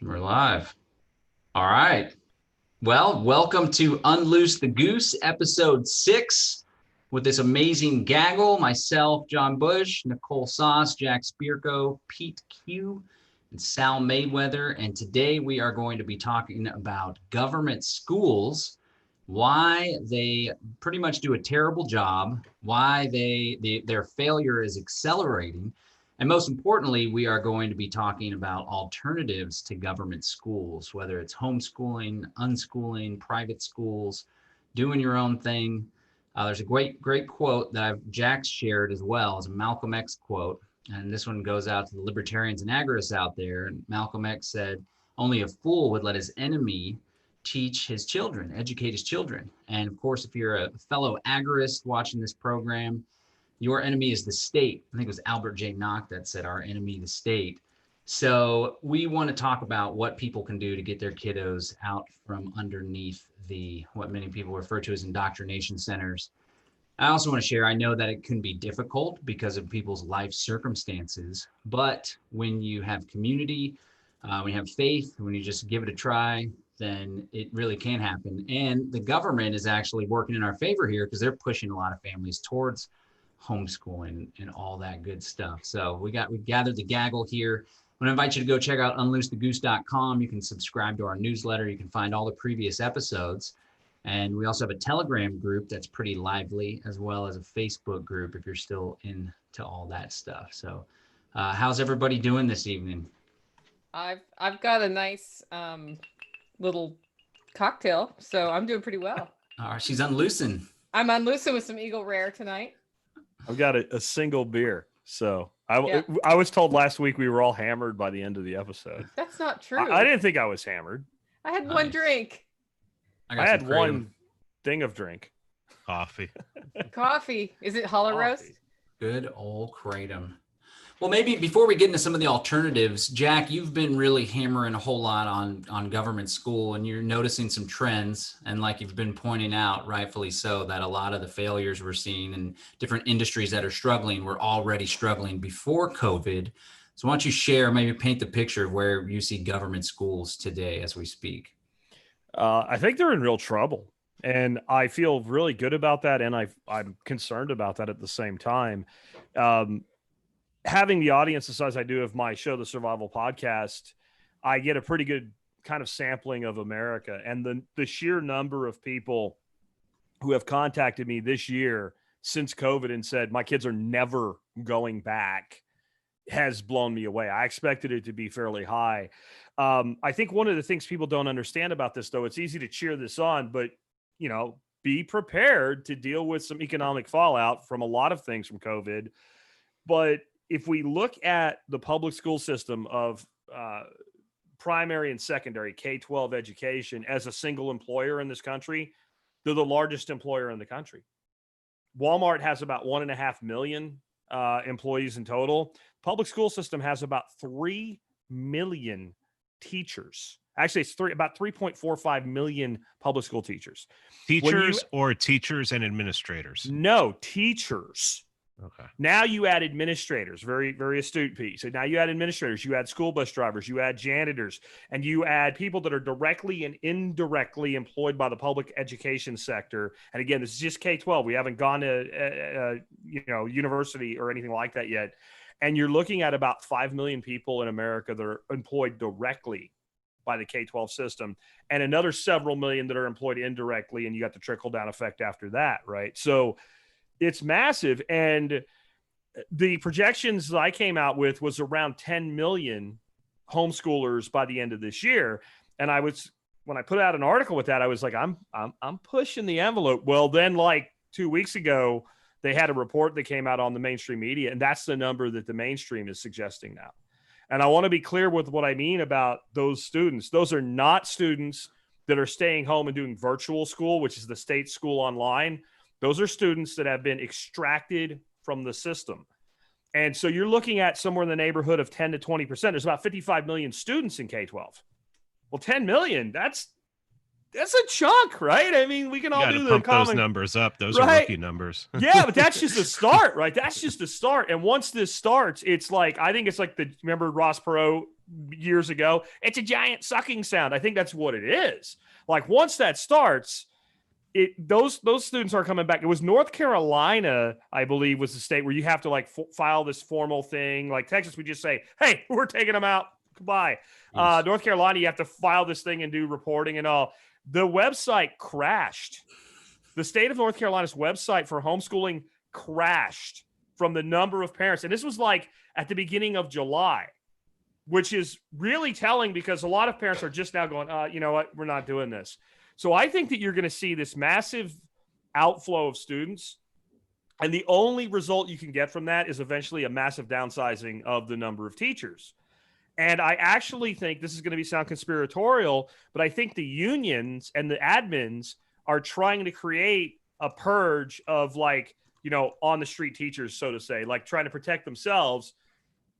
We're live. All right. Well, welcome to Unloose the Goose, episode 6, with this amazing gaggle. Myself, John Bush, Nicole Sauce, Jack Spirko, Pete Q, and Sal Mayweather. And today we are going to be talking about government schools, why they pretty much do a terrible job, why their failure is accelerating, and most importantly, we are going to be talking about alternatives to government schools, whether it's homeschooling, unschooling, private schools, doing your own thing. There's a great quote that Jack's shared as well as a Malcolm X quote. And this one goes out to the libertarians and agorists out there. And Malcolm X said, only a fool would let his enemy teach his children, educate his children. And of course, if you're a fellow agorist watching this program, your enemy is the state. I think it was Albert J. Nock that said, our enemy, the state. So we want to talk about what people can do to get their kiddos out from underneath what many people refer to as indoctrination centers. I also want to share, I know that it can be difficult because of people's life circumstances, but when you have community, when you have faith, when you just give it a try, then it really can happen. And the government is actually working in our favor here because they're pushing a lot of families towards homeschooling and all that good stuff. So we gathered the gaggle here. I'm going to invite you to go check out unloosethegoose.com. You can subscribe to our newsletter. You can find all the previous episodes. And we also have a Telegram group that's pretty lively, as well as a Facebook group if you're still into all that stuff. So how's everybody doing this evening? I've got a nice little cocktail, so I'm doing pretty well. She's unloosing. I'm unloosing with some Eagle Rare tonight. I've got a single beer. So I was told last week we were all hammered by the end of the episode. That's not true. I didn't think I was hammered. I had one drink. I had one thing of drink. Coffee. Coffee. Is it hollow roast? Good old kratom. Well, maybe before we get into some of the alternatives, Jack, you've been really hammering a whole lot on government school, and you're noticing some trends. And like you've been pointing out, rightfully so, that a lot of the failures we're seeing in different industries that are struggling were already struggling before COVID. So why don't you share, maybe paint the picture of where you see government schools today as we speak? I think they're in real trouble. And I feel really good about that. And I'm concerned about that at the same time. Having the audience the size I do of my show, The Survival Podcast, I get a pretty good kind of sampling of America. And the sheer number of people who have contacted me this year since COVID and said, my kids are never going back, has blown me away. I expected it to be fairly high. I think one of the things people don't understand about this, though, it's easy to cheer this on, but, be prepared to deal with some economic fallout from a lot of things from COVID. But if we look at the public school system of primary and secondary K-12 education as a single employer in this country, they're the largest employer in the country. Walmart has about 1.5 million employees in total. Public school system has about 3 million teachers. Actually, it's about 3.45 million public school teachers. Teachers or teachers and administrators? No, teachers. Okay. Now you add administrators, very, very astute piece. So now you add administrators, you add school bus drivers, you add janitors, and you add people that are directly and indirectly employed by the public education sector. And again, this is just K-12. We haven't gone to, university or anything like that yet. And you're looking at about 5 million people in America that are employed directly by the K-12 system, and another several million that are employed indirectly. And you got the trickle down effect after that, right? So it's massive. And the projections that I came out with was around 10 million homeschoolers by the end of this year. And when I put out an article with that, I was like, I'm pushing the envelope. Well, then like 2 weeks ago, they had a report that came out on the mainstream media, and that's the number that the mainstream is suggesting now. And I want to be clear with what I mean about those students. Those are not students that are staying home and doing virtual school, which is the state school online. Those are students that have been extracted from the system. And so you're looking at somewhere in the neighborhood of 10 to 20%. There's about 55 million students in K-12. Well, 10 million, that's that's a chunk, right? I mean, we can You all got to do the pump those common numbers up. Those are right. rookie numbers. Yeah, but that's just a start, right? That's just a start. And once this starts, it's like, I think it's like remember Ross Perot years ago? It's a giant sucking sound. I think that's what it is. Like once that starts, those students are coming back. It was North Carolina, I believe, was the state where you have to like file this formal thing. Like Texas, we just say, hey, we're taking them out. Goodbye. Yes. North Carolina, you have to file this thing and do reporting and all. The website crashed. The state of North Carolina's website for homeschooling crashed from the number of parents. And this was like at the beginning of July, which is really telling because a lot of parents are just now going, you know what, we're not doing this. So I think that you're going to see this massive outflow of students. And the only result you can get from that is eventually a massive downsizing of the number of teachers. And I actually think this is going to sound conspiratorial, but I think the unions and the admins are trying to create a purge of like, you know, on the street teachers, so to say, like trying to protect themselves.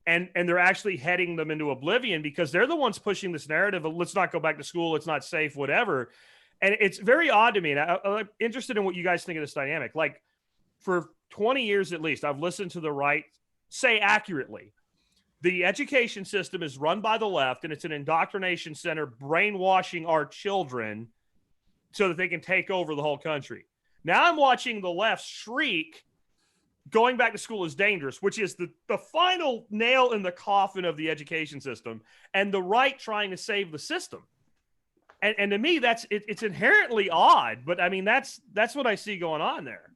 And they're actually heading them into oblivion because they're the ones pushing this narrative of let's not go back to school. It's not safe, whatever. And it's very odd to me. And I'm interested in what you guys think of this dynamic. Like for 20 years, at least, I've listened to the right say accurately, the education system is run by the left and it's an indoctrination center brainwashing our children so that they can take over the whole country. Now I'm watching the left shriek, going back to school is dangerous, which is the final nail in the coffin of the education system, and the right trying to save the system. And to me, it's inherently odd, but I mean, that's what I see going on there.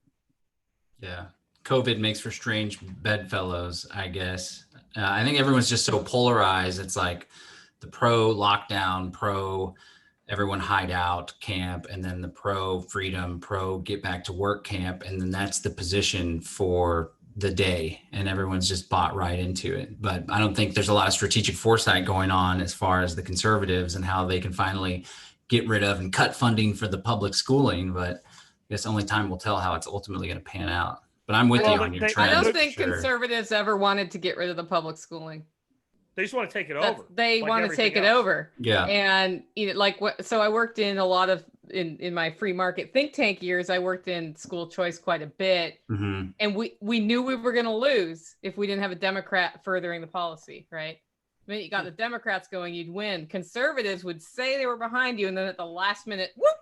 Yeah. COVID makes for strange bedfellows, I guess. I think everyone's just so polarized. It's like the pro lockdown, pro everyone hide out camp, and then the pro freedom, pro get back to work camp. And then that's the position for the day. And everyone's just bought right into it. But I don't think there's a lot of strategic foresight going on as far as the conservatives and how they can finally get rid of and cut funding for the public schooling. But I guess only time will tell how it's ultimately going to pan out. But I'm with you on your trend. I don't think sure. conservatives ever wanted to get rid of the public schooling. They just want to take it over. They like want to take it else. over. Yeah. And you know, like what? So I worked in a lot of in my free market think tank years. I worked in school choice quite a bit, Mm-hmm. and we knew we were going to lose if we didn't have a Democrat furthering the policy. Right? I mean, you got the Democrats going, you'd win. Conservatives would say they were behind you, and then at the last minute, whoop!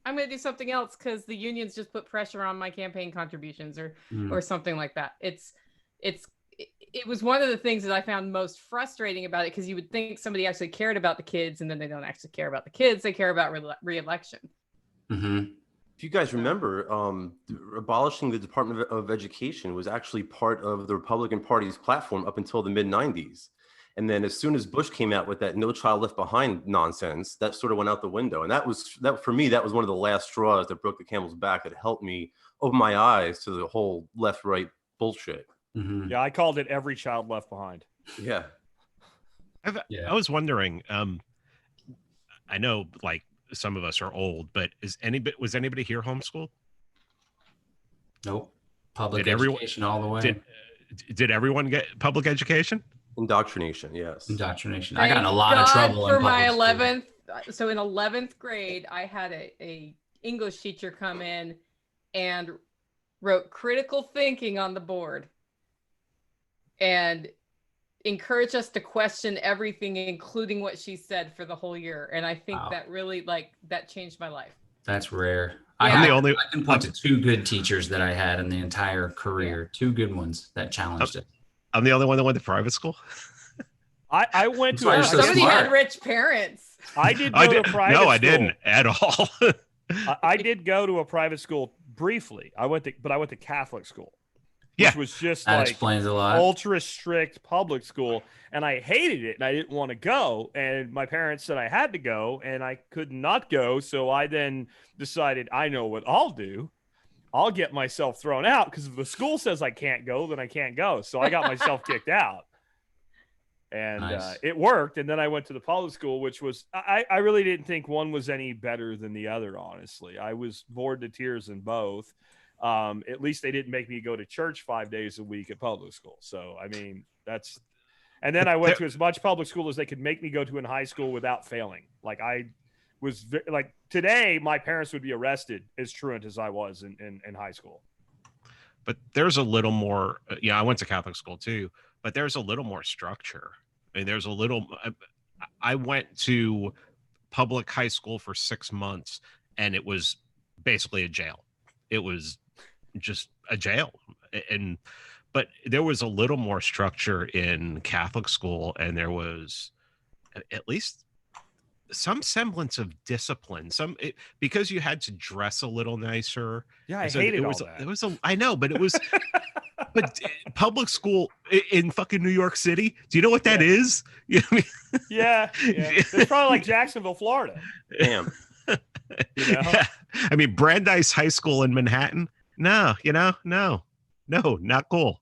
I'm going to do something else because the unions just put pressure on my campaign contributions or something like that. It was one of the things that I found most frustrating about it because you would think somebody actually cared about the kids, and then they don't actually care about the kids. They care about re-election. Mm-hmm. If you guys remember, abolishing the Department of Education was actually part of the Republican Party's platform up until the mid-90s. And then as soon as Bush came out with that No Child Left Behind nonsense, that sort of went out the window. And that for me, that was one of the last straws that broke the camel's back, that helped me open my eyes to the whole left-right bullshit. Mm-hmm. Yeah, I called it Every Child Left Behind. Yeah. I was wondering, I know like some of us are old, but was anybody here homeschooled? Nope. Public Did everyone- education all the way. Did everyone get public education? Indoctrination, yes. Indoctrination. I got in a lot of trouble for in my public 11th. So in 11th grade, I had a English teacher come in and wrote critical thinking on the board and encourage us to question everything, including what she said, for the whole year. And I think that really that changed my life. That's rare. Yeah. I can point to two good teachers that I had in the entire career. Two good ones that challenged it. I'm the only one that went to private school. I went to That's why you're so Somebody smart. had rich parents. I did go to a private school. No, I didn't at all. I did go to a private school briefly. I went to Catholic school. Yeah. Which was just That like explains a lot. ultra strict public school, and I hated it and I didn't want to go, and my parents said I had to go and I could not go, so I then decided, I know what I'll do. I'll get myself thrown out, because if the school says I can't go, then I can't go. So I got myself kicked out. And Nice. it worked. And then I went to the public school, which was, I really didn't think one was any better than the other, honestly. I was bored to tears in both. At least they didn't make me go to church 5 days a week at public school. So, I mean, and then I went to as much public school as they could make me go to in high school without failing. Like like today, my parents would be arrested as truant as I was in high school. But there's a little more, I went to Catholic school too, but there's a little more structure. I mean, there's a little, I went to public high school for 6 months and it was basically a jail. It was just a jail. But there was a little more structure in Catholic school, and there was at least some semblance of discipline. Because you had to dress a little nicer. Yeah, I hated all that. It was I know, but it was. But public school in fucking New York City, do you know what that is? You know what I mean? Yeah. It's probably like Jacksonville, Florida. Damn. Yeah. I mean, Brandeis High School in Manhattan. No, no, not cool.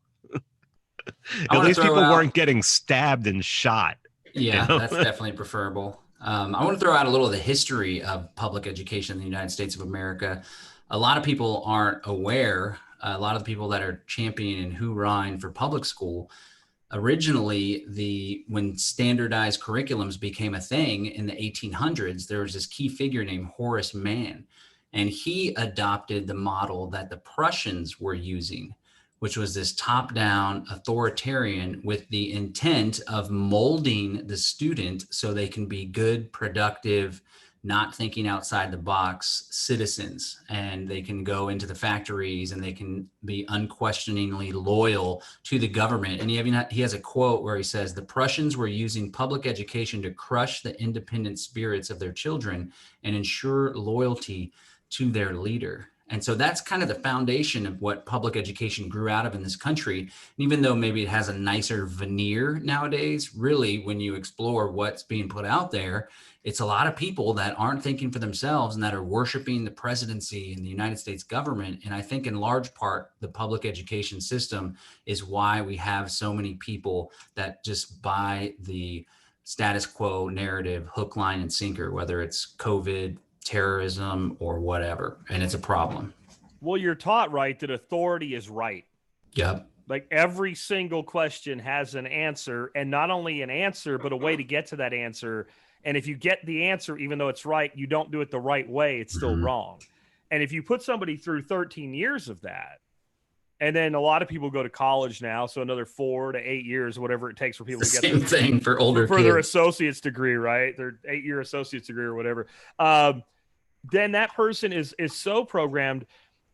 At least people weren't getting stabbed and shot. Yeah, that's definitely preferable. I want to throw out a little of the history of public education in the United States of America. A lot of people aren't aware. A lot of the people that are championing and hoorahing for public school, originally, when standardized curriculums became a thing in the 1800s, there was this key figure named Horace Mann, and he adopted the model that the Prussians were using, which was this top-down authoritarian with the intent of molding the student so they can be good, productive, not thinking outside the box citizens, and they can go into the factories and they can be unquestioningly loyal to the government. And he has a quote where he says, "The Prussians were using public education to crush the independent spirits of their children and ensure loyalty to their leader." And so that's kind of the foundation of what public education grew out of in this country. And even though maybe it has a nicer veneer nowadays, really, when you explore what's being put out there, it's a lot of people that aren't thinking for themselves and that are worshiping the presidency and the United States government. And I think in large part, the public education system is why we have so many people that just buy the status quo narrative, hook, line, and sinker, whether it's COVID, terrorism, or whatever. And it's a problem. Well, you're taught, right, that authority is right. Yep. Like every single question has an answer, and not only an answer, but a way to get to that answer. And if you get the answer, even though it's right, you don't do it the right way, it's still wrong. And if you put somebody through 13 years of that, and then a lot of people go to college now, so another 4 to 8 years, whatever it takes for people to get same thing for older for kids. Their associate's degree, right? Their 8-year associate's degree or whatever. Then that person is so programmed,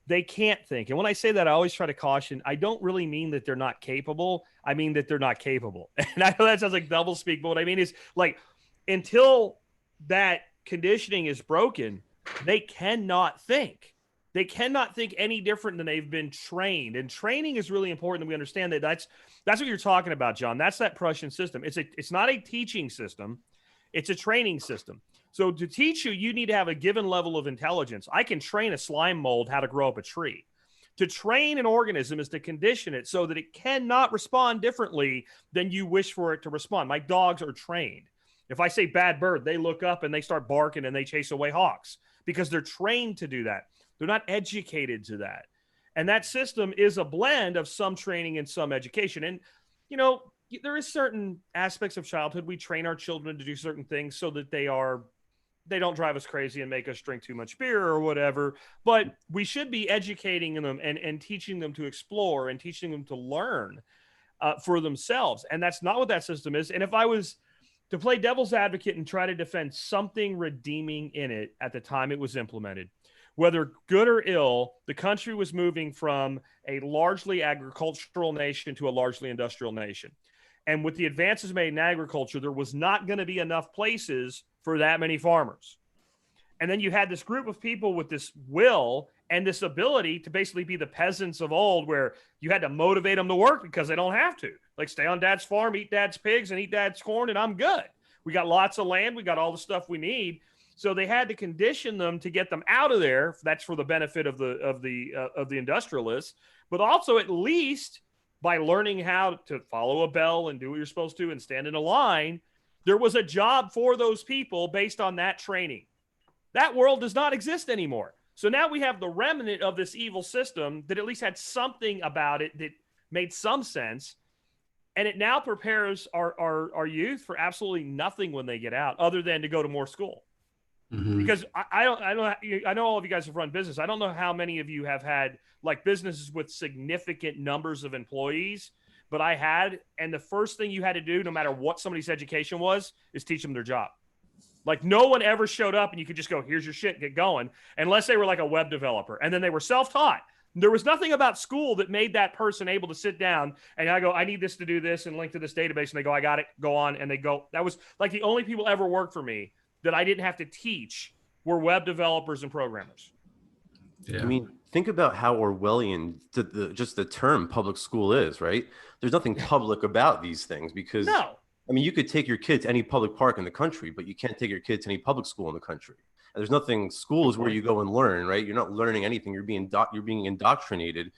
they can't think. And when I say that, I always try to caution, I don't really mean that they're not capable. I mean that they're not capable. And I know that sounds like doublespeak, but what I mean is, like, until that conditioning is broken, they cannot think. They cannot think any different than they've been trained. And training is really important that we understand that that's what you're talking about, John. That's that Prussian system. It's not a teaching system. It's a training system. So to teach you, you need to have a given level of intelligence. I can train a slime mold how to grow up a tree. To train an organism is to condition it so that it cannot respond differently than you wish for it to respond. My dogs are trained. If I say bad bird, they look up and they start barking and they chase away hawks because they're trained to do that. They're not educated to that. And that system is a blend of some training and some education. And, there is certain aspects of childhood. We train our children to do certain things so that they don't drive us crazy and make us drink too much beer or whatever. But we should be educating them and teaching them to explore and teaching them to learn for themselves. And that's not what that system is. And if I was to play devil's advocate and try to defend something redeeming in it at the time it was implemented, whether good or ill, the country was moving from a largely agricultural nation to a largely industrial nation. And with the advances made in agriculture, there was not going to be enough places for that many farmers. And then you had this group of people with this will and this ability to basically be the peasants of old, where you had to motivate them to work because they don't have to. Like, stay on dad's farm, eat dad's pigs, and eat dad's corn, and I'm good. We got lots of land. We got all the stuff we need. So they had to condition them to get them out of there. That's for the benefit of the industrialists, but also at least by learning how to follow a bell and do what you're supposed to and stand in a line, there was a job for those people based on that training. That world does not exist anymore. So now we have the remnant of this evil system that at least had something about it that made some sense. And it now prepares our youth for absolutely nothing when they get out, other than to go to more school. Mhm. Because I know all of you guys have run business. I don't know how many of you have had like businesses with significant numbers of employees, but I had, and the first thing you had to do, no matter what somebody's education was, is teach them their job. Like no one ever showed up and you could just go, here's your shit, get going, unless they were like a web developer. And then they were self-taught. There was nothing about school that made that person able to sit down and I go, I need this to do this and link to this database. And they go, I got it, go on. And they go, that was like the only people ever worked for me that I didn't have to teach were web developers and programmers. Yeah. I mean, think about how Orwellian just the term public school is, right? There's nothing public about these things because, No. I mean, you could take your kid to any public park in the country, but you can't take your kid to any public school in the country. And there's nothing, school is where you go and learn, right? You're not learning anything. You're being indoctrinated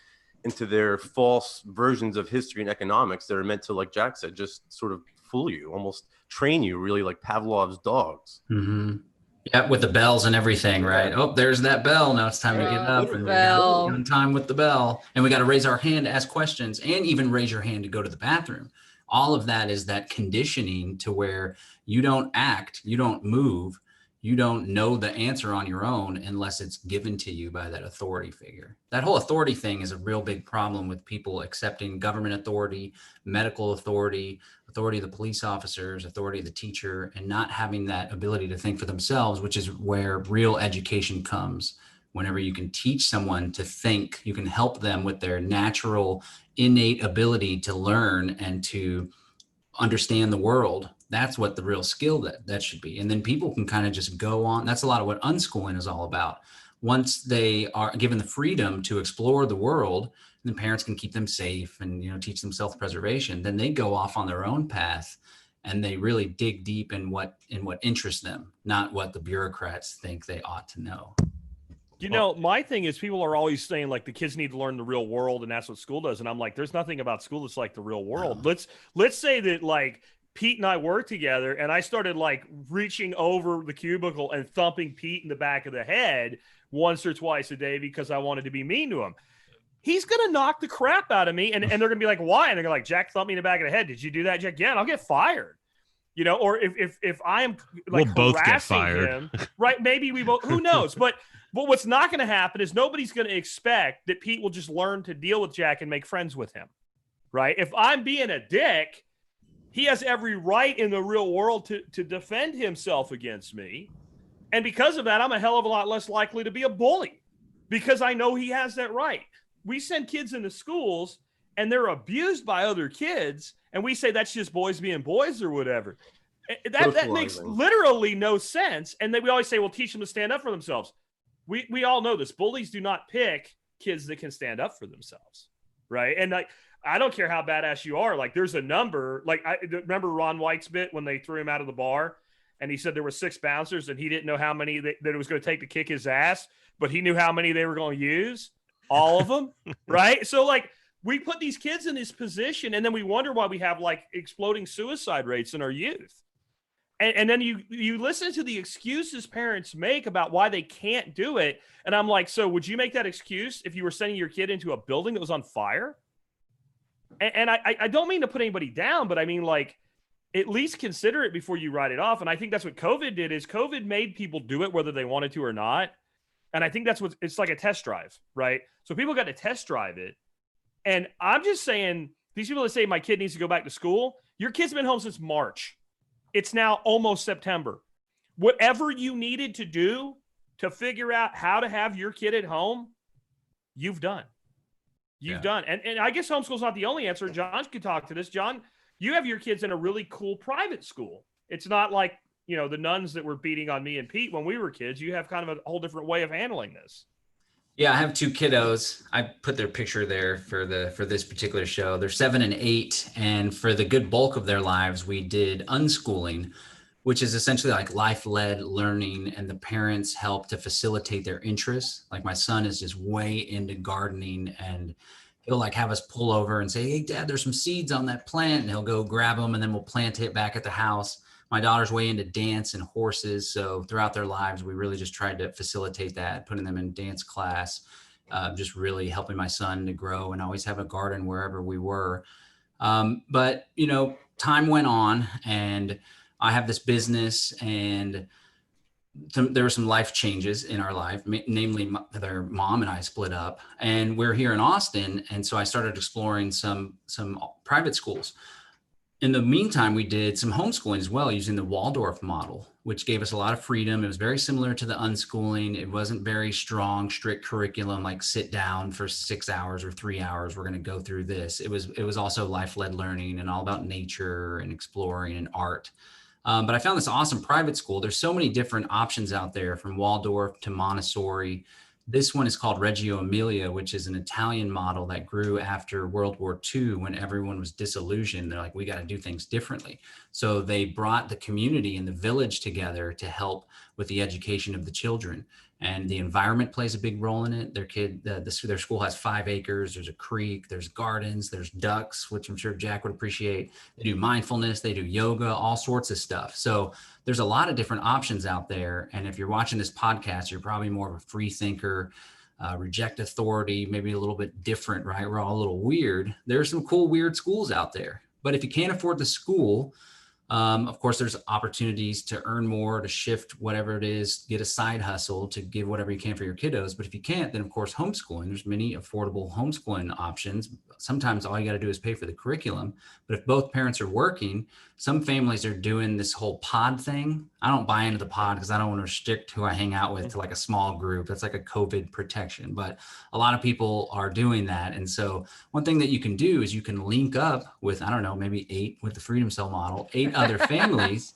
into their false versions of history and economics that are meant to, like Jack said, just sort of fool you, almost train you, really like Pavlov's dogs. Mm-hmm. Yeah, with the bells and everything, right? Oh, there's that bell. Now it's time to get up and Bell. on time with the bell. And we got to raise our hand to ask questions and even raise your hand to go to the bathroom. All of that is that conditioning to where you don't act, you don't move, you don't know the answer on your own unless it's given to you by that authority figure. That whole authority thing is a real big problem with people accepting government authority, medical authority, authority of the police officers, authority of the teacher, and not having that ability to think for themselves, which is where real education comes. Whenever you can teach someone to think, you can help them with their natural, innate ability to learn and to understand the world. That's what the real skill that should be. And then people can kind of just go on. That's a lot of what unschooling is all about. Once they are given the freedom to explore the world, and the parents can keep them safe and, you know, teach them self-preservation, then they go off on their own path and they really dig deep in what interests them, not what the bureaucrats think they ought to know. You know, my thing is people are always saying like the kids need to learn the real world and that's what school does. And I'm like, there's nothing about school that's like the real world. No. Let's say that like Pete and I worked together and I started like reaching over the cubicle and thumping Pete in the back of the head once or twice a day because I wanted to be mean to him. He's going to knock the crap out of me. And they're going to be like, why? And they're like, Jack thumped me in the back of the head. Did you do that, Jack? Yeah, and I'll get fired. You know, or if I am like we'll both get fired. him, right? Maybe we both, who knows? But what's not going to happen is nobody's going to expect that Pete will just learn to deal with Jack and make friends with him, right? If I'm being a dick, he has every right in the real world to defend himself against me. And because of that, I'm a hell of a lot less likely to be a bully because I know he has that right. We send kids into schools and they're abused by other kids. And we say that's just boys being boys or whatever. That makes literally no sense. And then we always say, well, teach them to stand up for themselves. We all know this. Bullies do not pick kids that can stand up for themselves, right? And like, I don't care how badass you are. Like, there's a number. Like, I remember Ron White's bit when they threw him out of the bar, and he said there were 6 bouncers, and he didn't know how many that it was going to take to kick his ass, but he knew how many they were going to use. All of them, right? So, like, we put these kids in this position, and then we wonder why we have like exploding suicide rates in our youth. And then you listen to the excuses parents make about why they can't do it. And I'm like, so would you make that excuse if you were sending your kid into a building that was on fire? And I don't mean to put anybody down, but I mean, like, at least consider it before you write it off. And I think that's what COVID did is COVID made people do it whether they wanted to or not. And I think that's what it's like a test drive, right? So people got to test drive it. And I'm just saying, these people that say my kid needs to go back to school, your kid's been home since March. It's now almost September. Whatever you needed to do to figure out how to have your kid at home, you've done. You've done. And I guess homeschool's not the only answer. John could talk to this. John, you have your kids in a really cool private school. It's not like, you know, the nuns that were beating on me and Pete when we were kids. You have kind of a whole different way of handling this. Yeah, I have 2 kiddos. I put their picture there for this particular show. They're 7 and 8, and for the good bulk of their lives, we did unschooling, which is essentially like life-led learning, and the parents help to facilitate their interests. Like my son is just way into gardening, and he'll like have us pull over and say, "Hey, Dad, there's some seeds on that plant," and he'll go grab them, and then we'll plant it back at the house. My daughter's way into dance and horses. So throughout their lives, we really just tried to facilitate that, putting them in dance class, just really helping my son to grow and always have a garden wherever we were. But, you know, time went on and I have this business, and there were some life changes in our life, namely their mom and I split up, and we're here in Austin. And so I started exploring some private schools. In the meantime, we did some homeschooling as well, using the Waldorf model, which gave us a lot of freedom. It was very similar to the unschooling. It wasn't very strong, strict curriculum, like sit down for 6 hours or 3 hours. We're going to go through this. It was also life-led learning and all about nature and exploring and art. But I found this awesome private school. There's so many different options out there, from Waldorf to Montessori. This one is called Reggio Emilia, which is an Italian model that grew after World War II, when everyone was disillusioned. They're like, we got to do things differently. So they brought the community and the village together to help with the education of the children. And the environment plays a big role in it. Their school has 5 acres. There's a creek, there's gardens, there's ducks, which I'm sure Jack would appreciate. They do mindfulness, they do yoga, all sorts of stuff. So there's a lot of different options out there. And if you're watching this podcast, you're probably more of a free thinker, reject authority, maybe a little bit different, right? We're all a little weird. There's some cool, weird schools out there. But if you can't afford the school, of course, there's opportunities to earn more, to shift whatever it is, get a side hustle, to give whatever you can for your kiddos. But if you can't, then of course, homeschooling. There's many affordable homeschooling options. Sometimes all you got to do is pay for the curriculum. But if both parents are working, some families are doing this whole pod thing. I don't buy into the pod because I don't want to restrict who I hang out with to like a small group. That's like a COVID protection. But a lot of people are doing that. And so one thing that you can do is you can link up with, I don't know, maybe 8 with the Freedom Cell model, 8 other families.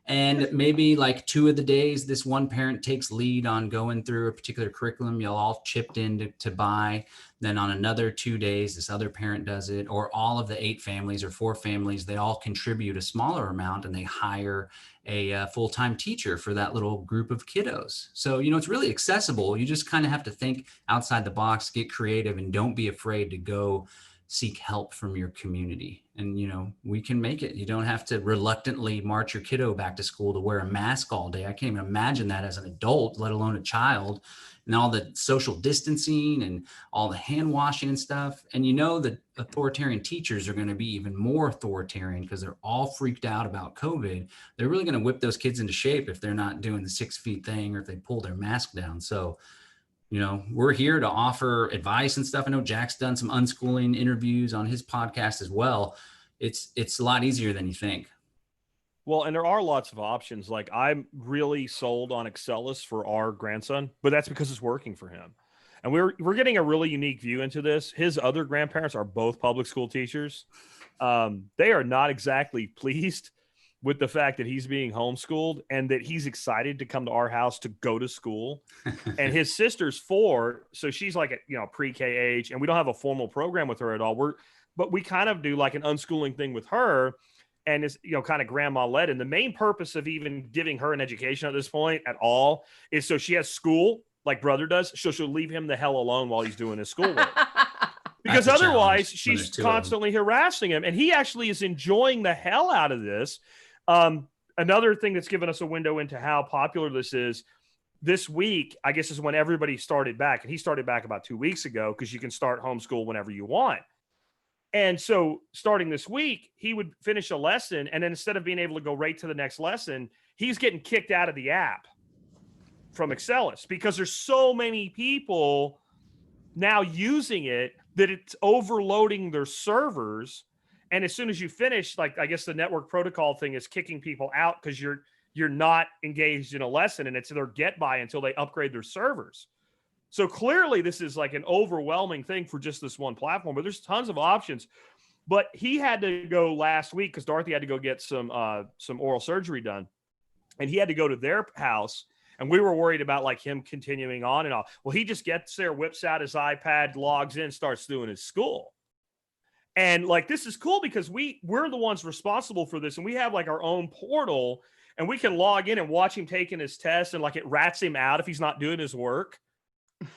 And maybe like 2 of the days, this one parent takes lead on going through a particular curriculum. You'll all chipped in to buy. Then on another 2 days, this other parent does it, or all of the 8 families or 4 families, they all contribute a smaller amount and they hire a full-time teacher for that little group of kiddos. So, it's really accessible. You just kind of have to think outside the box, get creative, and don't be afraid to go seek help from your community. And, we can make it. You don't have to reluctantly march your kiddo back to school to wear a mask all day. I can't even imagine that as an adult, let alone a child, and all the social distancing and all the hand washing and stuff. And the authoritarian teachers are going to be even more authoritarian because they're all freaked out about COVID. They're really going to whip those kids into shape if they're not doing the 6 feet thing or if they pull their mask down. So, we're here to offer advice and stuff. I know Jack's done some unschooling interviews on his podcast as well. It's a lot easier than you think. Well, and there are lots of options. Like, I'm really sold on Excellus for our grandson, but that's because it's working for him. And we're getting a really unique view into this. His other grandparents are both public school teachers. They are not exactly pleased with the fact that he's being homeschooled and that he's excited to come to our house to go to school. And his sister's 4, so she's like at pre-K age, and we don't have a formal program with her at all. But we kind of do like an unschooling thing with her, and it's kind of grandma led. And the main purpose of even giving her an education at this point at all is so she has school like brother does, so she'll leave him the hell alone while he's doing his schoolwork. Because otherwise she's constantly harassing him, and he actually is enjoying the hell out of this. Another thing that's given us a window into how popular this is, this week, I guess, is when everybody started back. And he started back about 2 weeks ago because you can start homeschool whenever you want. And so starting this week, he would finish a lesson. And then instead of being able to go right to the next lesson, he's getting kicked out of the app from Excellus because there's so many people now using it that it's overloading their servers. And as soon as you finish, like, I guess the network protocol thing is kicking people out because you're not engaged in a lesson, and it's their get by until they upgrade their servers. So clearly this is like an overwhelming thing for just this one platform, but there's tons of options. But he had to go last week because Dorothy had to go get some oral surgery done, and he had to go to their house. And we were worried about like him continuing on and all. Well, he just gets there, whips out his iPad, logs in, starts doing his school. And like, this is cool because we're the ones responsible for this. And we have like our own portal, and we can log in and watch him taking his test, and like it rats him out if he's not doing his work.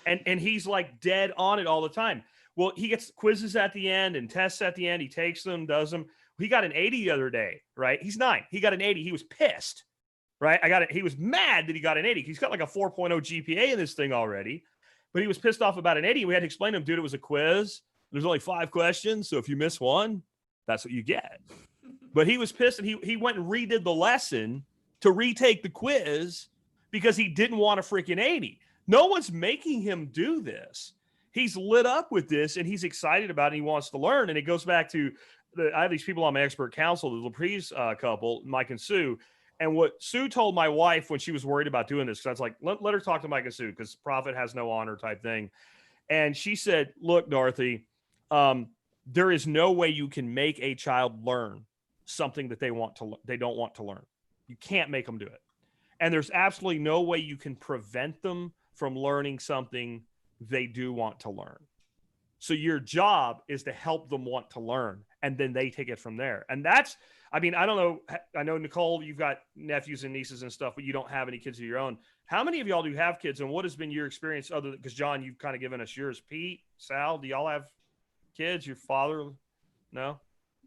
And he's like dead on it all the time. Well, he gets quizzes at the end and tests at the end. He takes them, does them. He got an 80 the other day, right? He's 9. He got an 80. He was pissed, right? He was mad that he got an 80. He's got like a 4.0 GPA in this thing already, but he was pissed off about an 80. We had to explain to him, dude, it was a quiz. There's only 5 questions. So if you miss one, that's what you get. But he was pissed, and he went and redid the lesson to retake the quiz because he didn't want a freaking 80. No one's making him do this. He's lit up with this and he's excited about it. And he wants to learn. And it goes back to I have these people on my expert council, the Laprise couple, Mike and Sue. And what Sue told my wife when she was worried about doing this, because I was like, let her talk to Mike and Sue because profit has no honor type thing. And she said, look, Dorothy, there is no way you can make a child learn something that they don't want to learn. You can't make them do it. And there's absolutely no way you can prevent them from learning something they do want to learn. So your job is to help them want to learn, and then they take it from there. And that's, I mean, I don't know. I know, Nicole, you've got nephews and nieces and stuff, but you don't have any kids of your own. How many of y'all do have kids, and what has been your experience other than, because John, you've kind of given us yours. Pete, Sal, do y'all have kids? Your father? No?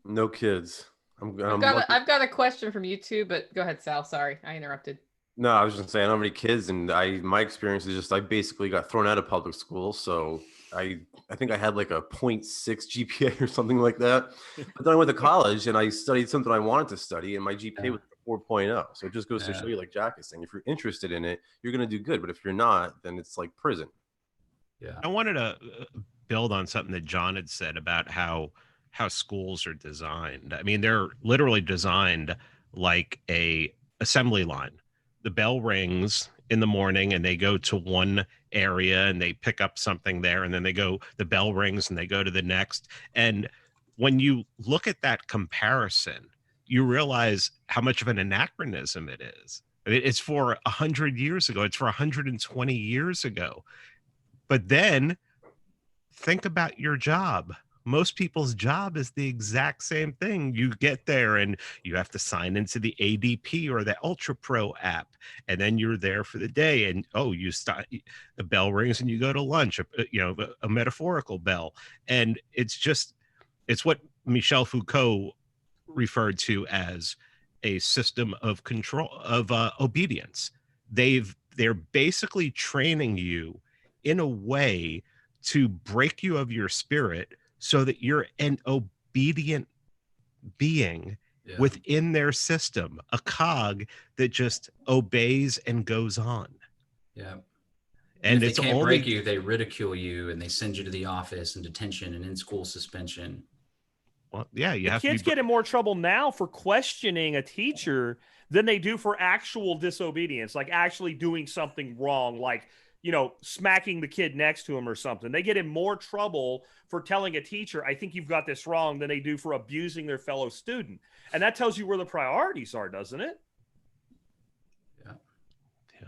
No kids. I've got a question from you too, but go ahead, Sal. Sorry, I interrupted. No, I was just saying I don't have any kids, and my experience is just I basically got thrown out of public school, so I think I had like a 0.6 GPA or something like that. But then I went to college and I studied something I wanted to study, and my GPA was 4.0. So it just goes to show you, like Jack is saying, if you're interested in it, you're going to do good. But if you're not, then it's like prison. Yeah. I wanted to build on something that John had said about how schools are designed. I mean, they're literally designed like a assembly line. The bell rings in the morning and they go to one area and they pick up something there, and then the bell rings and they go to the next. And when you look at that comparison, you realize how much of an anachronism it is. I mean, it's for 100 years ago. It's for 120 years ago. But then think about your job. Most people's job is the exact same thing. You get there and you have to sign into the ADP or the Ultra Pro app, and then you're there for the day. And you start, the bell rings and you go to lunch. A metaphorical bell, and it's what Michel Foucault referred to as a system of control of obedience. They're basically training you in a way to break you of your spirit, so that you're an obedient being within their system, a cog that just obeys and goes on. Yeah. And if it's they can't only break you, they ridicule you and they send you to the office and detention and in-school suspension. Well, yeah, the kids get in more trouble now for questioning a teacher than they do for actual disobedience, like actually doing something wrong, like smacking the kid next to him or something. They get in more trouble for telling a teacher, I think you've got this wrong, than they do for abusing their fellow student. And that tells you where the priorities are, doesn't it?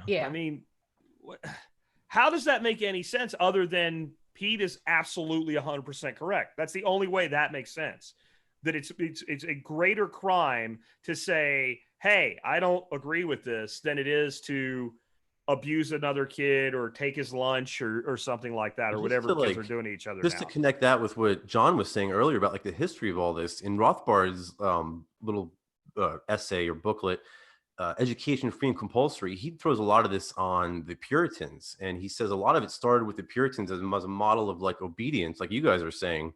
Yeah. I mean, how does that make any sense other than Pete is absolutely 100% correct? That's the only way that makes sense. That it's a greater crime to say, hey, I don't agree with this, than it is to abuse another kid or take his lunch or something like that, or whatever kids are doing to each other. Just to connect that with what John was saying earlier about like the history of all this, in Rothbard's little essay or booklet, Education Free and Compulsory, he throws a lot of this on the Puritans, and he says a lot of it started with the Puritans as a model of like obedience, like you guys are saying,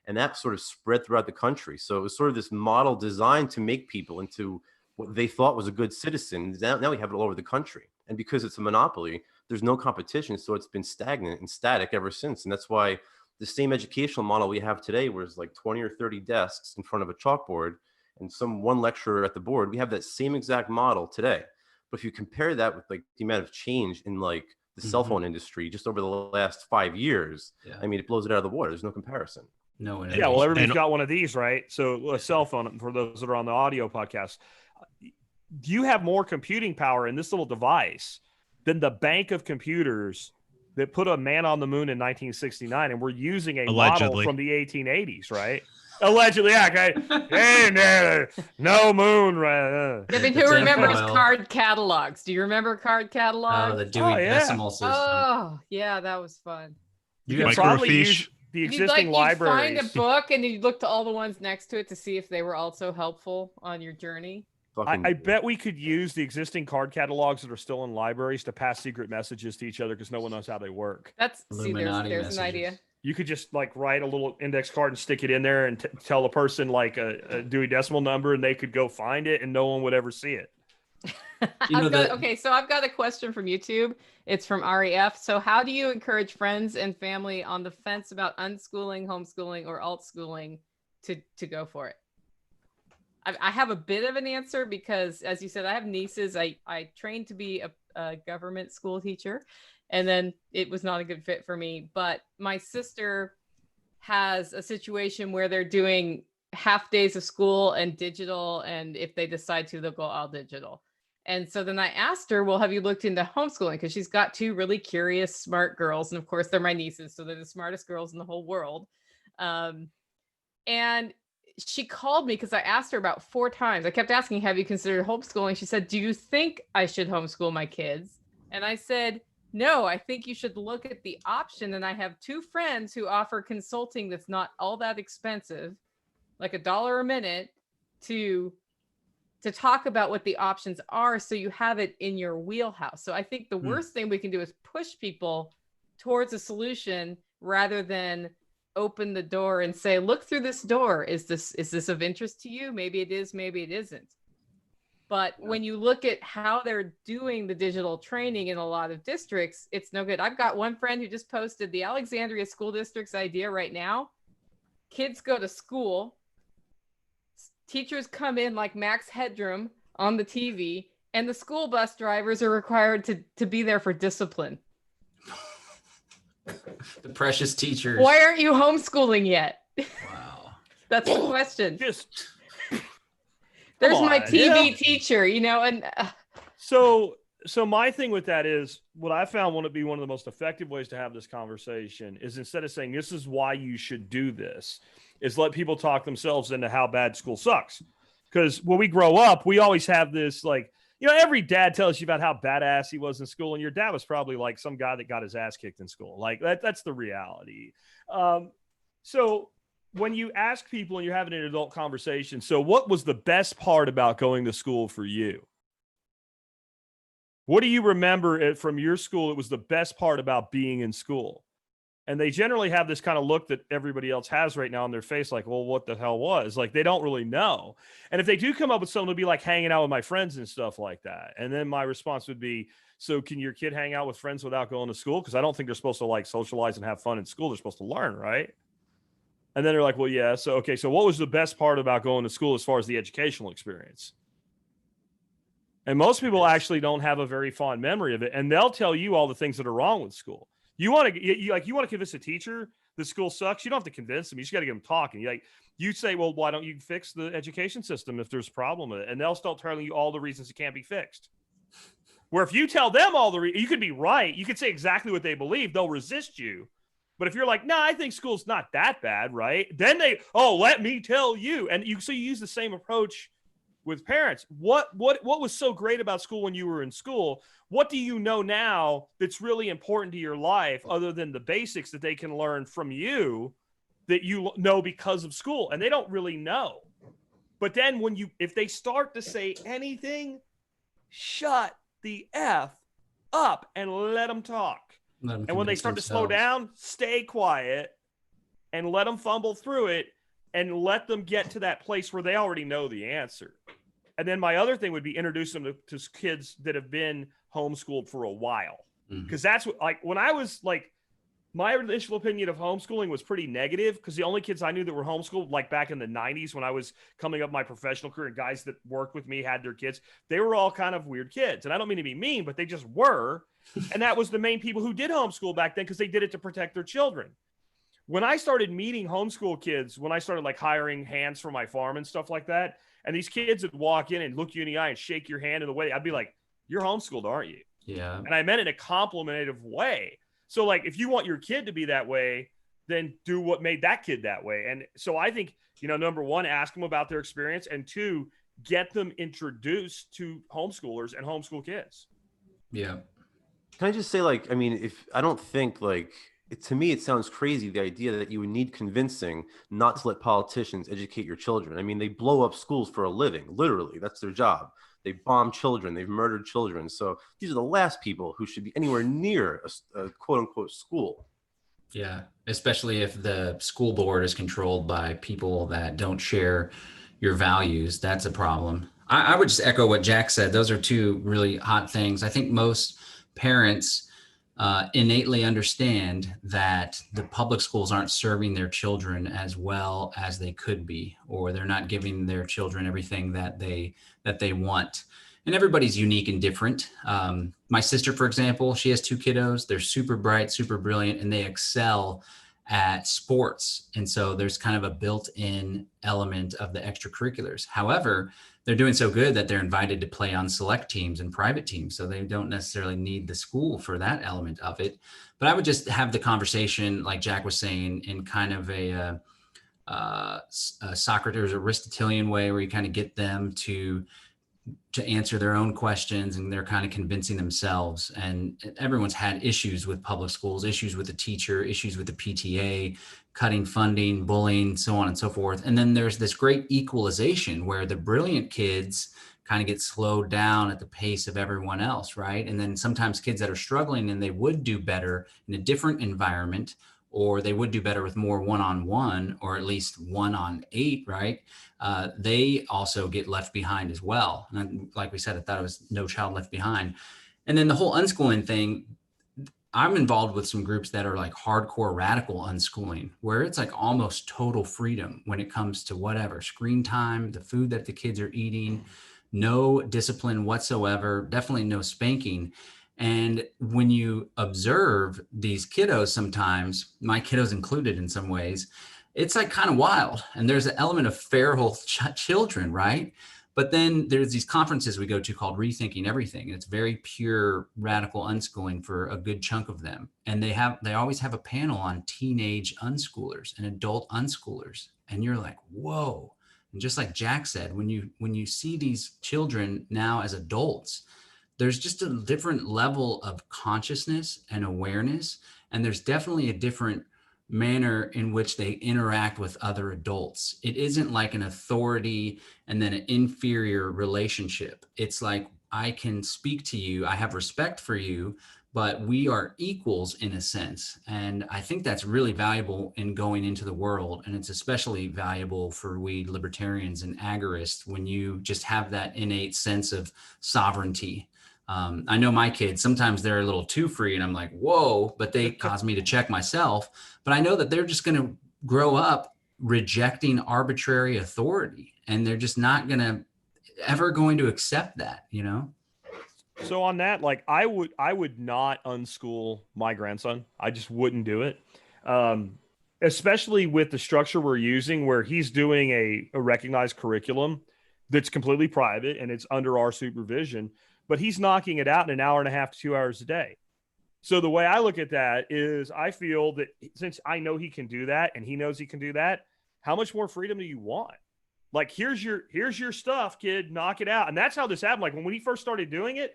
and that sort of spread throughout the country. So it was sort of this model designed to make people into what they thought was a good citizen. Now we have it all over the country. And because it's a monopoly, there's no competition. So it's been stagnant and static ever since. And that's why the same educational model we have today, where it's like 20 or 30 desks in front of a chalkboard and one lecturer at the board, we have that same exact model today. But if you compare that with like the amount of change in like the cell phone industry just over the last 5 years, I mean, it blows it out of the water. There's no comparison. No. Yeah, well, everybody's got one of these, right? So a cell phone, for those that are on the audio podcast, you have more computing power in this little device than the bank of computers that put a man on the moon in 1969, and we're using a model from the 1880s, right? Allegedly, yeah. Okay. Hey, no moon. I mean, who remembers card catalogs? Do you remember card catalogs? Oh, the Dewey Decimal System. Oh, yeah, that was fun. You can probably use the existing libraries. You'd find a book and you'd look to all the ones next to it to see if they were also helpful on your journey. I bet we could use the existing card catalogs that are still in libraries to pass secret messages to each other because no one knows how they work. There's an idea. You could just like write a little index card and stick it in there and tell a person like a Dewey Decimal number, and they could go find it and no one would ever see it. Okay, so I've got a question from YouTube. It's from REF. So how do you encourage friends and family on the fence about unschooling, homeschooling, or alt schooling to go for it? I have a bit of an answer because, as you said, I have nieces. I trained to be a government school teacher, and then it was not a good fit for me. But my sister has a situation where they're doing half days of school and digital, and if they decide to, they'll go all digital. And so then I asked her, well, have you looked into homeschooling? Because she's got two really curious, smart girls. And of course, they're my nieces, so they're the smartest girls in the whole world. And she called me because I asked her about 4 times. I kept asking, have you considered homeschooling? She said, do you think I should homeschool my kids? And I said, no, I think you should look at the option. And I have 2 friends who offer consulting that's not all that expensive, like $1 a minute, to talk about what the options are, so you have it in your wheelhouse. So I think the worst thing we can do is push people towards a solution rather than open the door and say, look through this door. Is this of interest to you? Maybe it is, maybe it isn't. But when you look at how they're doing the digital training in a lot of districts, it's no good. I've got one friend who just posted the Alexandria School District's idea right now. Kids go to school. Teachers come in like Max Headroom on the TV, and the school bus drivers are required to be there for discipline. The precious teachers. Why aren't you homeschooling yet? Wow. That's the question. Just There's my on, TV teacher, and So my thing with that is, what I found would be one of the most effective ways to have this conversation is, instead of saying this is why you should do this, is let people talk themselves into how bad school sucks. Because when we grow up, we always have this, like, every dad tells you about how badass he was in school, and your dad was probably like some guy that got his ass kicked in school. Like that's the reality. So when you ask people and you're having an adult conversation, so what was the best part about going to school for you? What do you remember from your school? It was the best part about being in school. And they generally have this kind of look that everybody else has right now on their face, like, well, what the hell was? Like, they don't really know. And if they do come up with something, it'll be like hanging out with my friends and stuff like that. And then my response would be, so can your kid hang out with friends without going to school? Because I don't think they're supposed to like socialize and have fun in school. They're supposed to learn, right? And then they're like, well, yeah. So, okay. So what was the best part about going to school as far as the educational experience? And most people actually don't have a very fond memory of it. And they'll tell you all the things that are wrong with school. You want to convince a teacher that school sucks. You don't have to convince them. You just got to get them talking. You say, well, why don't you fix the education system if there's a problem with it? And they'll start telling you all the reasons it can't be fixed. Where if you tell them all you could be right. You could say exactly what they believe. They'll resist you. But if you're like, I think school's not that bad, right? Then let me tell you. And you use the same approach with parents. What was so great about school when you were in school? What do you know now that's really important to your life, other than the basics that they can learn from you that you know because of school? And they don't really know. But then if they start to say anything, shut the F up and let them talk. And when they start to slow down, stay quiet and let them fumble through it and let them get to that place where they already know the answer. And then my other thing would be introduce them to kids that have been homeschooled for a while. Because that's what, like, when I was like, my initial opinion of homeschooling was pretty negative, because the only kids I knew that were homeschooled, like back in the 90s when I was coming up my professional career, and guys that worked with me had their kids, they were all kind of weird kids. And I don't mean to be mean, but they just were. And that was the main people who did homeschool back then, because they did it to protect their children. When I started meeting homeschool kids, when I started like hiring hands for my farm and stuff like that, and these kids would walk in and look you in the eye and shake your hand in the way, I'd be like, you're homeschooled, aren't you? Yeah. And I meant it in a complimentary way. So like, if you want your kid to be that way, then do what made that kid that way. And so I think, number one, ask them about their experience, and 2, get them introduced to homeschoolers and homeschool kids. Yeah. Can I just say, like, I mean, I don't think, like, to me, it sounds crazy, the idea that you would need convincing not to let politicians educate your children. I mean, they blow up schools for a living. Literally, that's their job. They bomb children. They've murdered children. So these are the last people who should be anywhere near a quote unquote school. Yeah. Especially if the school board is controlled by people that don't share your values. That's a problem. I would just echo what Jack said. Those are two really hot things. I think most parents innately understand that the public schools aren't serving their children as well as they could be, or they're not giving their children everything that they want. And everybody's unique and different. My sister, for example, she has two kiddos. They're super bright, super brilliant, and they excel at sports. And so there's kind of a built-in element of the extracurriculars. However, they're doing so good that they're invited to play on select teams and private teams. So they don't necessarily need the school for that element of it. But I would just have the conversation, like Jack was saying, in kind of a Socrates, Aristotelian way, where you kind of get them to answer their own questions, and they're kind of convincing themselves. And everyone's had issues with public schools, issues with the teacher, issues with the PTA, cutting funding, bullying, so on and so forth. And then there's this great equalization where the brilliant kids kind of get slowed down at the pace of everyone else, right? And then sometimes kids that are struggling and they would do better in a different environment, or they would do better with more one-on-one, or at least 1-on-8, right? They also get left behind as well. And like we said, I thought it was No Child Left Behind. And then the whole unschooling thing, I'm involved with some groups that are like hardcore radical unschooling, where it's like almost total freedom when it comes to whatever, screen time, the food that the kids are eating, no discipline whatsoever, definitely no spanking. And when you observe these kiddos, sometimes, my kiddos included in some ways, it's like kind of wild. And there's an element of feral children, right? But then there's these conferences we go to called Rethinking Everything. And it's very pure radical unschooling for a good chunk of them. And they always have a panel on teenage unschoolers and adult unschoolers. And you're like, whoa. And just like Jack said, when you see these children now as adults, there's just a different level of consciousness and awareness. And there's definitely a different manner in which they interact with other adults. It isn't like an authority and then an inferior relationship. It's like, I can speak to you, I have respect for you, but we are equals in a sense. And I think that's really valuable in going into the world. And it's especially valuable for we libertarians and agorists when you just have that innate sense of sovereignty. I know my kids, sometimes they're a little too free and I'm like, whoa, but they cause me to check myself. But I know that they're just going to grow up rejecting arbitrary authority, and they're just not ever going to accept that, you know? So on that, like I would not unschool my grandson. I just wouldn't do it. Especially with the structure we're using where he's doing a recognized curriculum that's completely private and it's under our supervision, but he's knocking it out in an hour and a half to 2 hours a day. So the way I look at that is I feel that since I know he can do that and he knows he can do that, how much more freedom do you want? Like, here's your stuff, kid, knock it out. And that's how this happened. Like when he first started doing it,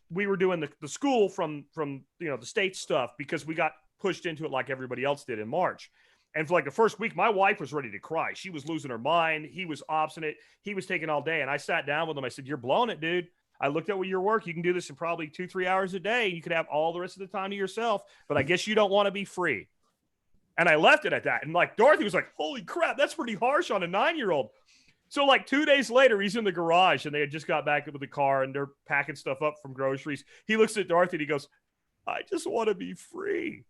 we were doing the school from the state stuff because we got pushed into it like everybody else did in March. And for like the first week, my wife was ready to cry. She was losing her mind. He was obstinate. He was taking all day. And I sat down with him. I said, you're blowing it, dude. I looked at your work. You can do this in probably 2-3 hours a day. You could have all the rest of the time to yourself, but I guess you don't want to be free. And I left it at that. And like Dorothy was like, holy crap, that's pretty harsh on a 9-year-old. So like 2 days later, he's in the garage and they had just got back with the car and they're packing stuff up from groceries. He looks at Dorothy and he goes, I just want to be free.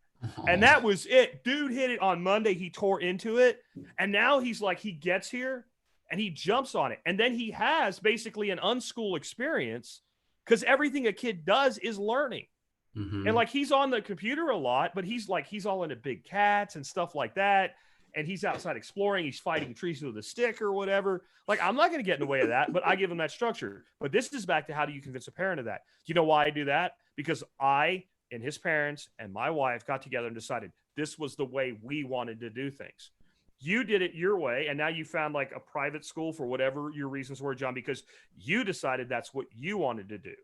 And that was it. Dude hit it on Monday. He tore into it. And now he's like, he gets here and he jumps on it. And then he has basically an unschool experience because everything a kid does is learning. Mm-hmm. And like, he's on the computer a lot, but he's all into big cats and stuff like that. And he's outside exploring. He's fighting trees with a stick or whatever. Like, I'm not going to get in the way of that, but I give him that structure. But this is back to how do you convince a parent of that? You know why I do that? Because I and his parents and my wife got together and decided this was the way we wanted to do things. You did it your way, and now you found like a private school for whatever your reasons were, John, because you decided that's what you wanted to do.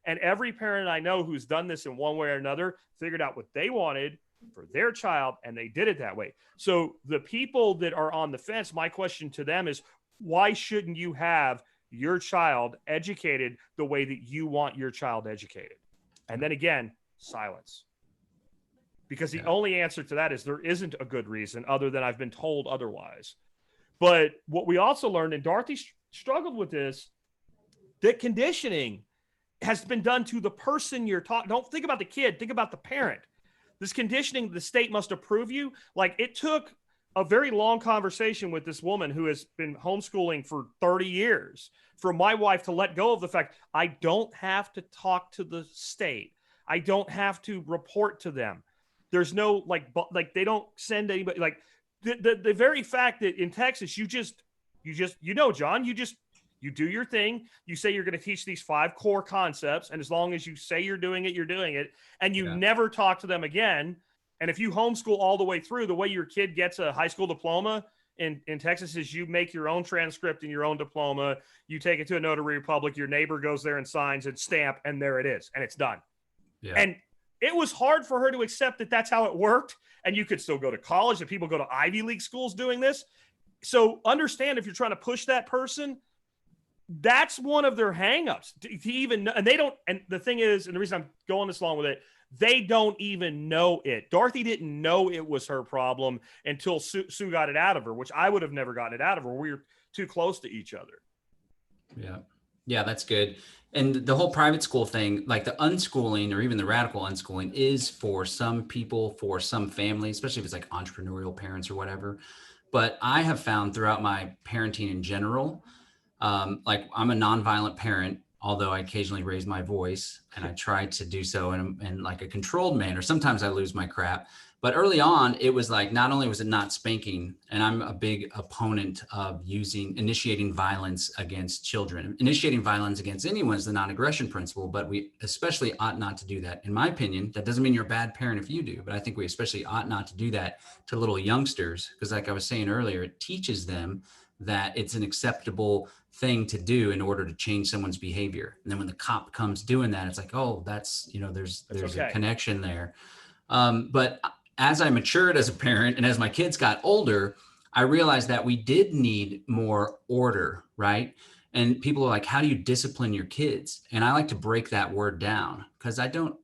And every parent I know who's done this in one way or another figured out what they wanted for their child, and they did it that way. So the people that are on the fence, my question to them is, why shouldn't you have your child educated the way that you want your child educated? And then again, silence. Because the only answer to that is there isn't a good reason other than I've been told otherwise. But what we also learned, and Dorothy struggled with this, that conditioning has been done to the person you're talking. Don't think about the kid, think about the parent. This conditioning, the state must approve you. Like, it took a very long conversation with this woman who has been homeschooling for 30 years for my wife to let go of the fact I don't have to talk to the state. I don't have to report to them. There's no like they don't send anybody. Like the very fact that in Texas, you know, John, you do your thing. You say you're going to teach these 5 core concepts. And as long as you say you're doing it, and you never talk to them again. And if you homeschool all the way through, the way your kid gets a high school diploma in Texas is you make your own transcript and your own diploma. You take it to a notary public. Your neighbor goes there and signs and stamp, and there it is. And it's done. Yeah. And it was hard for her to accept that that's how it worked. And you could still go to college, and people go to Ivy League schools doing this. So understand, if you're trying to push that person, that's one of their hangups to even know. And they don't. And the thing is, and the reason I'm going this long with it, they don't even know it. Dorothy didn't know it was her problem until Sue got it out of her, which I would have never gotten it out of her. We were too close to each other. Yeah. Yeah, that's good. And the whole private school thing, like the unschooling or even the radical unschooling, is for some people, for some families, especially if it's like entrepreneurial parents or whatever. But I have found throughout my parenting in general, like I'm a nonviolent parent, although I occasionally raise my voice, and I try to do so in like a controlled manner. Sometimes I lose my crap. But early on, it was like, not only was it not spanking, and I'm a big opponent of initiating violence against children. Initiating violence against anyone is the non-aggression principle, but we especially ought not to do that. In my opinion, that doesn't mean you're a bad parent if you do, but I think we especially ought not to do that to little youngsters, because like I was saying earlier, it teaches them that it's an acceptable thing to do in order to change someone's behavior. And then when the cop comes doing that, it's like, oh, that's, there's okay. A connection there. But as I matured as a parent and as my kids got older, I realized that we did need more order, right? And people are like, how do you discipline your kids? And I like to break that word down, because I don't,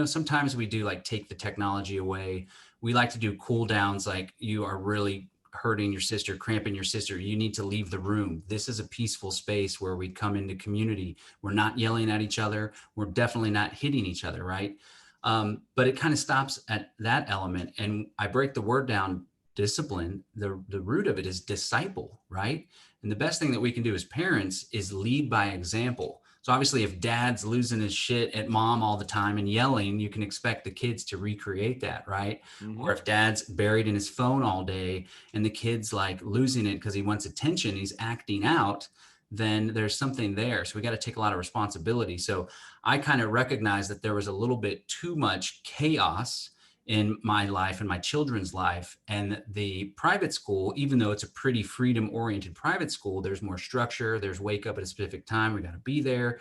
sometimes we do like take the technology away. We like to do cool downs, like you are really hurting your sister, cramping your sister, you need to leave the room. This is a peaceful space where we come into community. We're not yelling at each other. We're definitely not hitting each other, right? But it kind of stops at that element. And I break the word down, discipline. The root of it is disciple, right? And the best thing that we can do as parents is lead by example. So obviously, if dad's losing his shit at mom all the time and yelling, you can expect the kids to recreate that, right? Mm-hmm. Or if dad's buried in his phone all day and the kid's like losing it because he wants attention, he's acting out, then there's something there. So we got to take a lot of responsibility. So I kind of recognized that there was a little bit too much chaos in my life and my children's life. And the private school, even though it's a pretty freedom-oriented private school, there's more structure. There's wake up at a specific time. We got to be there.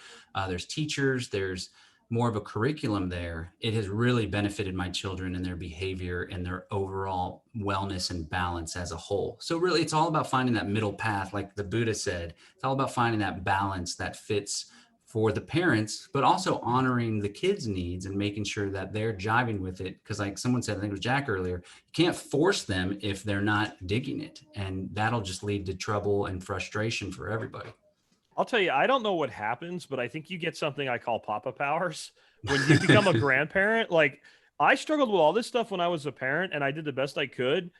There's teachers. There's more of a curriculum there. It has really benefited my children and their behavior and their overall wellness and balance as a whole. So really, it's all about finding that middle path. Like the Buddha said, it's all about finding that balance that fits for the parents, but also honoring the kids' needs and making sure that they're jiving with it. Because like someone said, I think it was Jack earlier, you can't force them if they're not digging it. And that'll just lead to trouble and frustration for everybody. I'll tell you, I don't know what happens, but I think you get something I call Papa powers when you become a grandparent. Like, I struggled with all this stuff when I was a parent, and I did the best I could.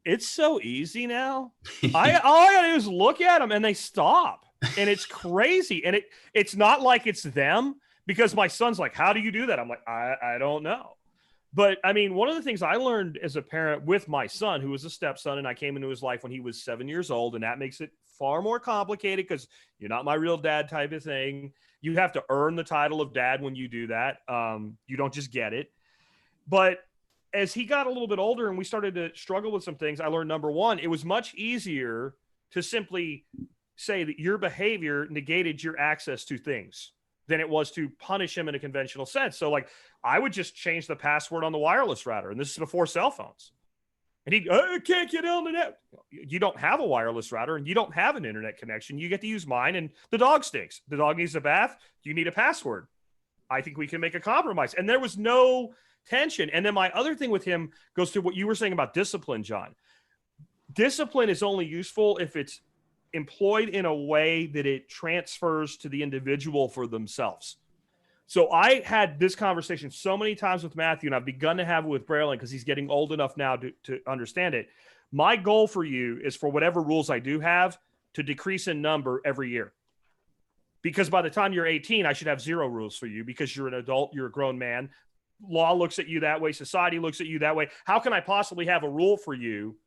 It's so easy now. All I gotta do is look at them and they stop. And it's crazy. And it's not like it's them, because my son's like, how do you do that? I'm like, I don't know. But I mean, one of the things I learned as a parent with my son, who was a stepson, and I came into his life when he was 7 years old, and that makes it far more complicated because you're not my real dad type of thing. You have to earn the title of dad when you do that. You don't just get it. But as he got a little bit older and we started to struggle with some things, I learned, number one, it was much easier to simply say that your behavior negated your access to things than it was to punish him in a conventional sense. So like, I would just change the password on the wireless router, and this is before cell phones. And I can't get on the net. You don't have a wireless router and you don't have an internet connection. You get to use mine, and the dog stinks. The dog needs a bath. You need a password. I think we can make a compromise. And there was no tension. And then my other thing with him goes to what you were saying about discipline, John. Discipline is only useful if it's employed in a way that it transfers to the individual for themselves. So I had this conversation so many times with Matthew, and I've begun to have it with Braylon because he's getting old enough now to understand it. My goal for you is for whatever rules I do have to decrease in number every year. Because by the time you're 18, I should have 0 rules for you because you're an adult, you're a grown man. Law looks at you that way. Society looks at you that way. How can I possibly have a rule for you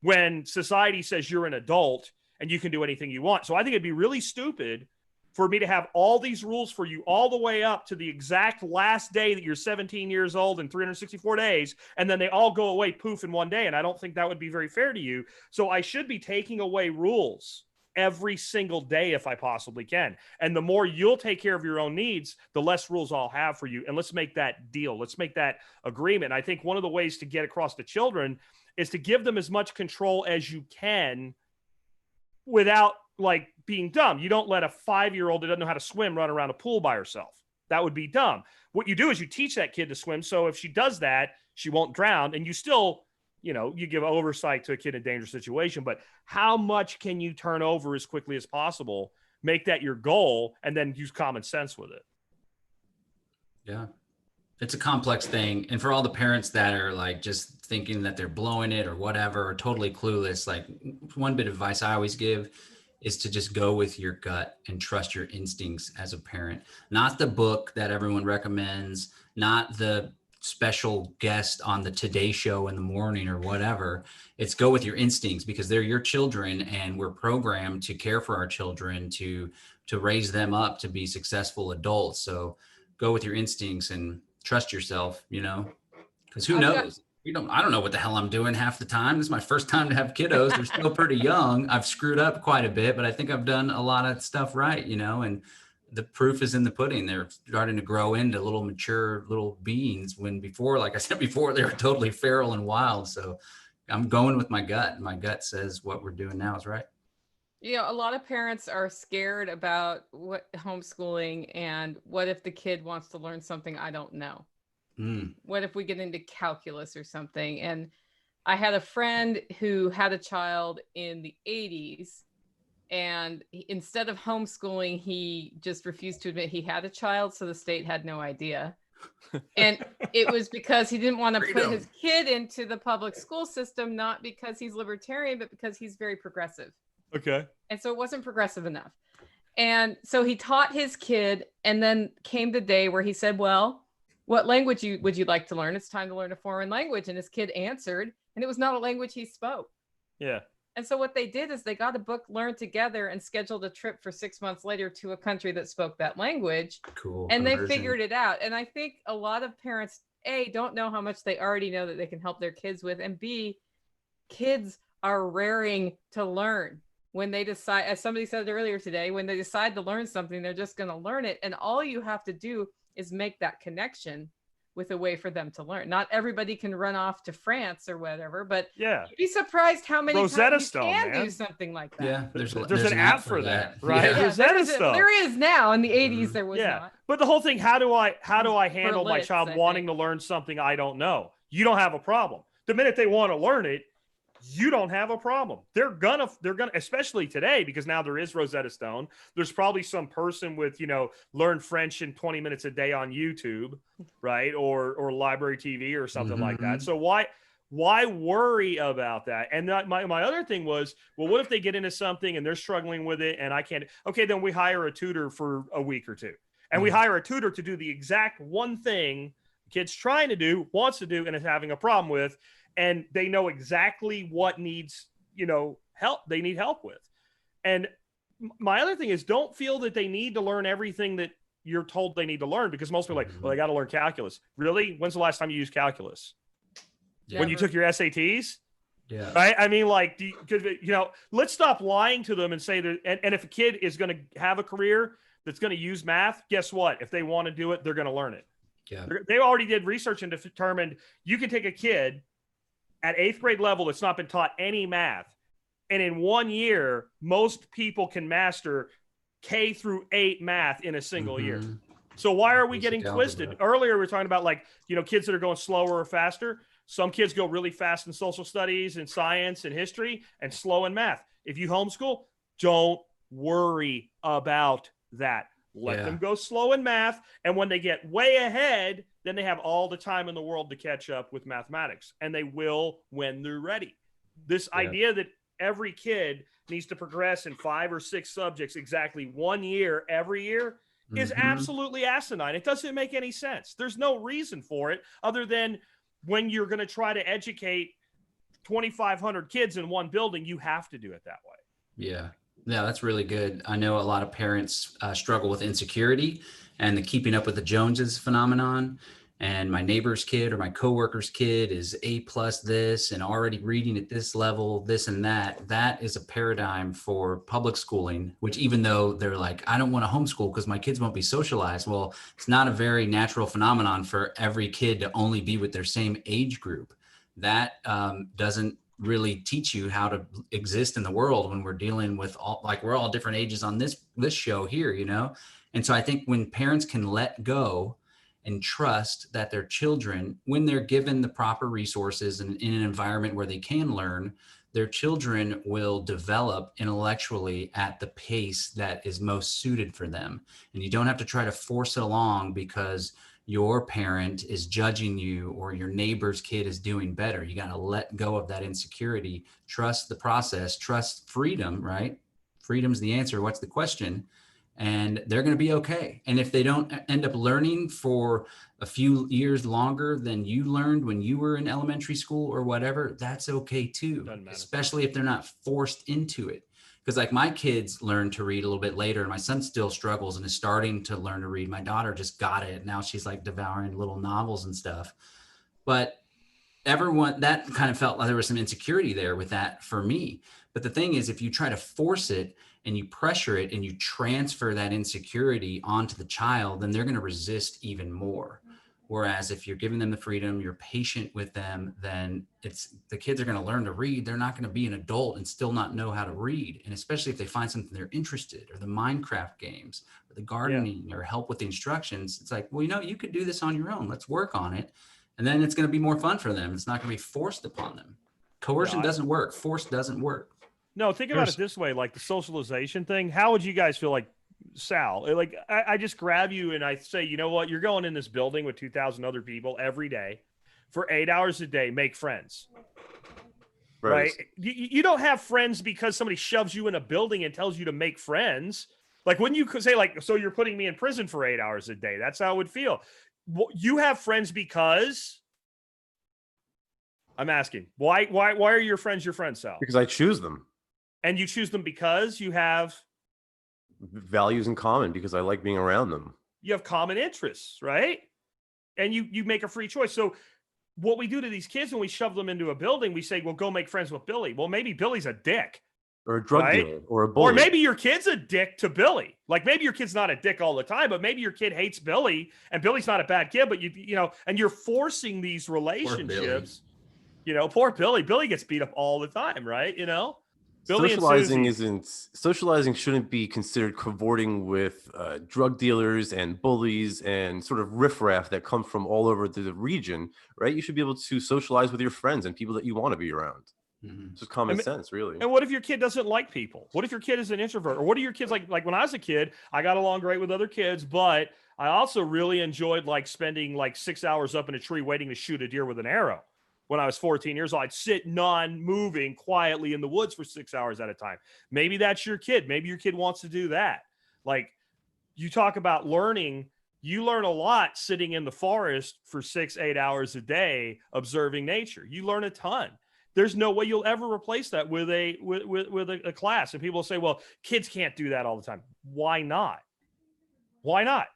when society says you're an adult and you can do anything you want? So I think it'd be really stupid for me to have all these rules for you all the way up to the exact last day that you're 17 years old and 364 days, and then they all go away poof in one day. And I don't think that would be very fair to you. So I should be taking away rules every single day if I possibly can. And the more you'll take care of your own needs, the less rules I'll have for you. And let's make that deal. Let's make that agreement. I think one of the ways to get across to children is to give them as much control as you can without like being dumb. You don't let a 5-year-old that doesn't know how to swim run around a pool by herself. That would be dumb. What you do is you teach that kid to swim. So if she does that, she won't drown. And you still, you give oversight to a kid in a dangerous situation, but how much can you turn over as quickly as possible? Make that your goal and then use common sense with it. Yeah. It's a complex thing. And for all the parents that are like just thinking that they're blowing it or whatever, or totally clueless, like one bit of advice I always give is to just go with your gut and trust your instincts as a parent, not the book that everyone recommends, not the special guest on the Today Show in the morning or whatever. It's go with your instincts because they're your children and we're programmed to care for our children, to raise them up to be successful adults. So go with your instincts and trust yourself, because who knows? I don't know what the hell I'm doing half the time. This is my first time to have kiddos. They're still pretty young. I've screwed up quite a bit, but I think I've done a lot of stuff right, and the proof is in the pudding. They're starting to grow into little mature little beings when before, like I said before, they were totally feral and wild. So I'm going with my gut. My gut says what we're doing now is right. A lot of parents are scared about what homeschooling and what if the kid wants to learn something I don't know. What if we get into calculus or something? And I had a friend who had a child in the 80s, and instead of homeschooling, he just refused to admit he had a child. So the state had no idea. And it was because he didn't want to put his kid into the public school system, not because he's libertarian, but because he's very progressive. Okay. And so it wasn't progressive enough. And so he taught his kid, and then came the day where he said, well, what language would you like to learn? It's time to learn a foreign language. And his kid answered, and it was not a language he spoke. Yeah. And so what they did is they got a book learned together and scheduled a trip for 6 months later to a country that spoke that language. Cool. And they figured it out. And I think a lot of parents, A, don't know how much they already know that they can help their kids with. And B, kids are raring to learn. When they decide, as somebody said earlier today, when they decide to learn something, they're just going to learn it. And all you have to do is make that connection with a way for them to learn. Not everybody can run off to France or whatever, but yeah, you'd be surprised how many Rosetta times you Stone, can man. do something like that. Yeah, there's an app for that, right? Yeah. Rosetta Stone. There is now. In the 80s, there was not. But the whole thing, how do I handle my child wanting to learn something I don't know? You don't have a problem. The minute they want to learn it, you don't have a problem. They're gonna, especially today, because now there is Rosetta Stone. There's probably some person with, learn French in 20 minutes a day on YouTube, right? Or library TV or something like that. So why worry about that? And my other thing was, well, what if they get into something and they're struggling with it and I can't? Okay, then we hire a tutor for a week or two. And we hire a tutor to do the exact one thing the kid's trying to do, wants to do, and is having a problem with. And they know exactly what needs, help they need help with. And my other thing is, don't feel that they need to learn everything that you're told they need to learn, because most people are like, well, they got to learn calculus. Really? When's the last time you used calculus? Yeah. When you took your SATs? Yeah. Right? I mean, like, let's stop lying to them and say that. And if a kid is going to have a career that's going to use math, guess what? If they want to do it, they're going to learn it. Yeah. They already did research and determined you can take a kid at 8th grade level that's not been taught any math, and in 1 year, most people can master K through 8 math in a single year. So why are we getting twisted? Earlier, we were talking about kids that are going slower or faster. Some kids go really fast in social studies and science and history and slow in math. If you homeschool, Don't worry about that. Let them go slow in math. And when they get way ahead, then they have all the time in the world to catch up with mathematics. And they will when they're ready. This idea that every kid needs to progress in 5 or 6 subjects exactly 1 year every year is absolutely asinine. It doesn't make any sense. There's no reason for it other than when you're going to try to educate 2,500 kids in one building, you have to do it that way. Yeah. Yeah, that's really good. I know a lot of parents struggle with insecurity and the keeping up with the Joneses phenomenon. And my neighbor's kid or my coworker's kid is A+ this and already reading at this level, this and that. That is a paradigm for public schooling, which even though they're like, I don't want to homeschool because my kids won't be socialized. Well, it's not a very natural phenomenon for every kid to only be with their same age group. That doesn't really teach you how to exist in the world when we're dealing with all, like, we're all different ages on this show here, you know? And so I think when parents can let go and trust that their children, when they're given the proper resources and in an environment where they can learn, their children will develop intellectually at the pace that is most suited for them. And you don't have to try to force it along because your parent is judging you or your neighbor's kid is doing better. You got to let go of that insecurity, trust the process, trust freedom, right? Freedom's the answer. What's the question? And they're going to be okay. And if they don't end up learning for a few years longer than you learned when you were in elementary school or whatever, that's okay too, especially if they're not forced into it. Because like my kids learned to read a little bit later and my son still struggles and is starting to learn to read. My daughter just got it. Now she's like devouring little novels and stuff. But everyone, that kind of felt like there was some insecurity there with that for me. But the thing is, if you try to force it and you pressure it and you transfer that insecurity onto the child, then they're going to resist even more. Whereas if you're giving them the freedom, you're patient with them, then the kids are going to learn to read. They're not going to be an adult and still not know how to read. And especially if they find something they're interested, or the Minecraft games or the gardening or help with the instructions. It's like, well, you know, you could do this on your own. Let's work on it. And then it's going to be more fun for them. It's not going to be forced upon them. Coercion doesn't work. Force doesn't work. No, think about it this way, like the socialization thing. How would you guys feel like, Sal, like I just grab you and I say, you know what, you're going in this building with 2,000 other people every day for 8 hours a day, make friends, right? You don't have friends because somebody shoves you in a building and tells you to make friends. Like when you say like, so you're putting me in prison for 8 hours a day. That's how it would feel. You have friends because I'm asking, why are your friends, Sal? Because I choose them. And you choose them because you have values in common, because I like being around them. You have common interests, right? And you make a free choice. So what we do to these kids when we shove them into a building, we say, well, go make friends with Billy. Well, maybe Billy's a dick. Or a drug dealer, or a bully. Or maybe your kid's a dick to Billy. Like maybe your kid's not a dick all the time, but maybe your kid hates Billy and Billy's not a bad kid, but you know, and you're forcing these relationships. You know, poor Billy. Billy gets beat up all the time, right? You know? Socializing shouldn't be considered cavorting with drug dealers and bullies and sort of riffraff that come from all over the region, right? You should be able to socialize with your friends and people that you want to be around. It's just common sense, really. And what if your kid doesn't like people? What if your kid is an introvert? Or what are your kids like? Like when I was a kid, I got along great with other kids, but I also really enjoyed like spending like 6 hours up in a tree waiting to shoot a deer with an arrow. When I was 14 years old, I'd sit non-moving quietly in the woods for 6 hours at a time. Maybe that's your kid. Maybe your kid wants to do that. Like you talk about learning, you learn a lot sitting in the forest for 6-8 hours a day, observing nature. You learn a ton. There's no way you'll ever replace that with a class. And people say, well, kids can't do that all the time. Why not? Why not?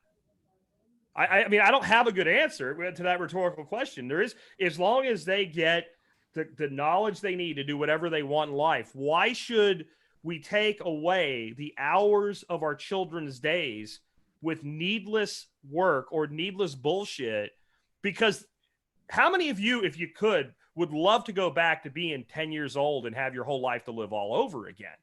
I mean, I don't have a good answer to that rhetorical question. There is, as long as they get the knowledge they need to do whatever they want in life, why should we take away the hours of our children's days with needless work or needless bullshit? Because how many of you, if you could, would love to go back to being 10 years old and have your whole life to live all over again?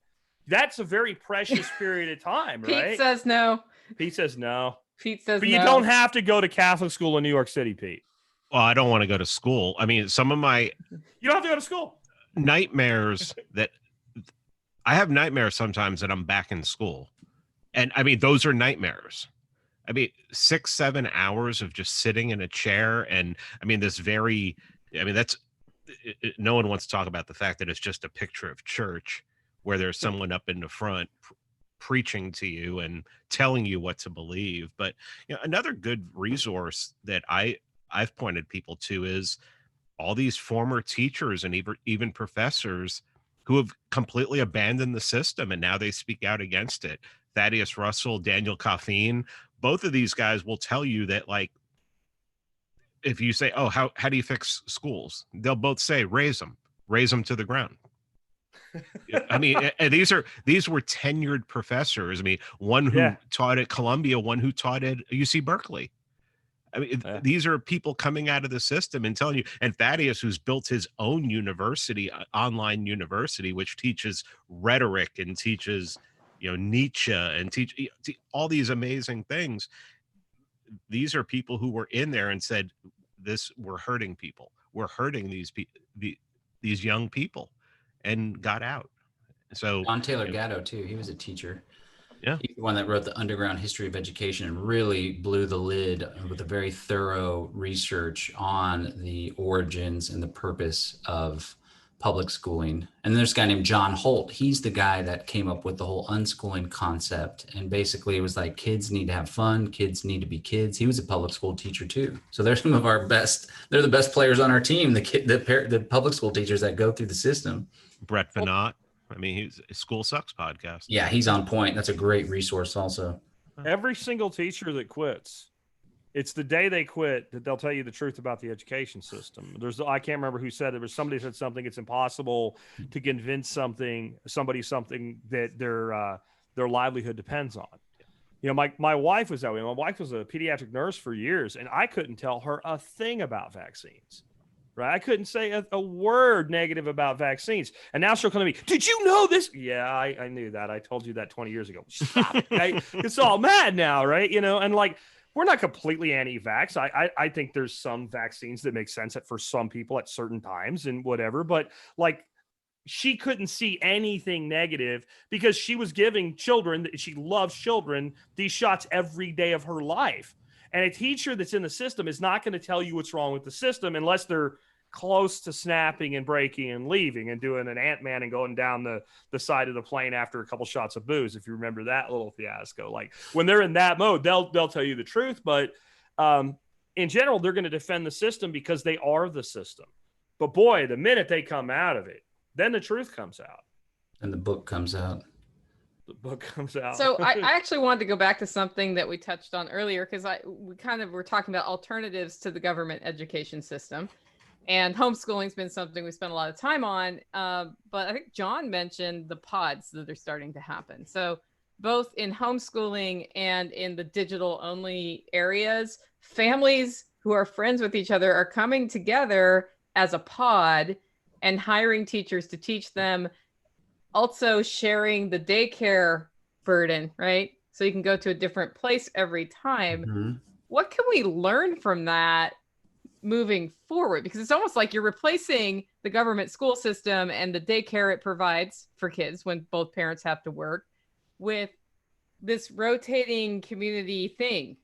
That's a very precious period of time, right? Pete says no. Pete says no. Pete says but no. You don't have to go to Catholic school in New York City, Pete. Well, I don't want to go to school. I mean, some of my you don't have to go to school. Nightmares that I have nightmares sometimes that I'm back in school. And I mean, those are nightmares. I mean, 6, 7 hours of just sitting in a chair. And I mean, no one wants to talk about the fact that it's just a picture of church where there's someone up in the front preaching to you and telling you what to believe. But another good resource that I've pointed people to is all these former teachers and even professors who have completely abandoned the system and now they speak out against it. Thaddeus Russell, Daniel Coffeen, both of these guys will tell you that, like, if you say, oh, how do you fix schools? They'll both say, raise them to the ground. I mean, and these were tenured professors. I mean, one who taught at Columbia, one who taught at UC Berkeley. I mean, these are people coming out of the system and telling you, and Thaddeus, who's built his own university, online university, which teaches rhetoric and teaches, Nietzsche and teach all these amazing things. These are people who were in there and said, we're hurting people. We're hurting these young people, and got out. So John Taylor Gatto too. He was a teacher. Yeah. He's the one that wrote the Underground History of Education and really blew the lid with a very thorough research on the origins and the purpose of public schooling. And there's a guy named John Holt. He's the guy that came up with the whole unschooling concept. And basically it was like, kids need to have fun. Kids need to be kids. He was a public school teacher too. So they're some of our best, they're the best players on our team, the public school teachers that go through the system. Brett Venat. I mean, he's School Sucks podcast. Yeah, he's on point. That's a great resource also. Every single teacher that quits, it's the day they quit that they'll tell you the truth about the education system. I can't remember who said it, but somebody said something. It's impossible to convince somebody something that their livelihood depends on. My wife was that way. My wife was a pediatric nurse for years, and I couldn't tell her a thing about vaccines. Right? I couldn't say a word negative about vaccines. And now she'll come to me, did you know this? Yeah, I knew that. I told you that 20 years ago. Stop it. Right? It's all mad now, right? And like, we're not completely anti-vax. I think there's some vaccines that make sense for some people at certain times and whatever. But like, she couldn't see anything negative because she was giving children, she loves children, these shots every day of her life. And a teacher that's in the system is not going to tell you what's wrong with the system unless they're close to snapping and breaking and leaving and doing an Ant-Man and going down the side of the plane after a couple shots of booze. If you remember that little fiasco, like when they're in that mode, they'll tell you the truth. But in general, they're going to defend the system because they are the system. But boy, the minute they come out of it, then the truth comes out. And the book comes out. The book comes out. So I actually wanted to go back to something that we touched on earlier, because we kind of were talking about alternatives to the government education system. And homeschooling's been something we spent a lot of time on. But I think John mentioned the pods that are starting to happen. So both in homeschooling and in the digital only areas, families who are friends with each other are coming together as a pod and hiring teachers to teach them, also sharing the daycare burden, right? So you can go to a different place every time. Mm-hmm. What can we learn from that moving forward? Because it's almost like you're replacing the government school system and the daycare it provides for kids when both parents have to work with this rotating community thing.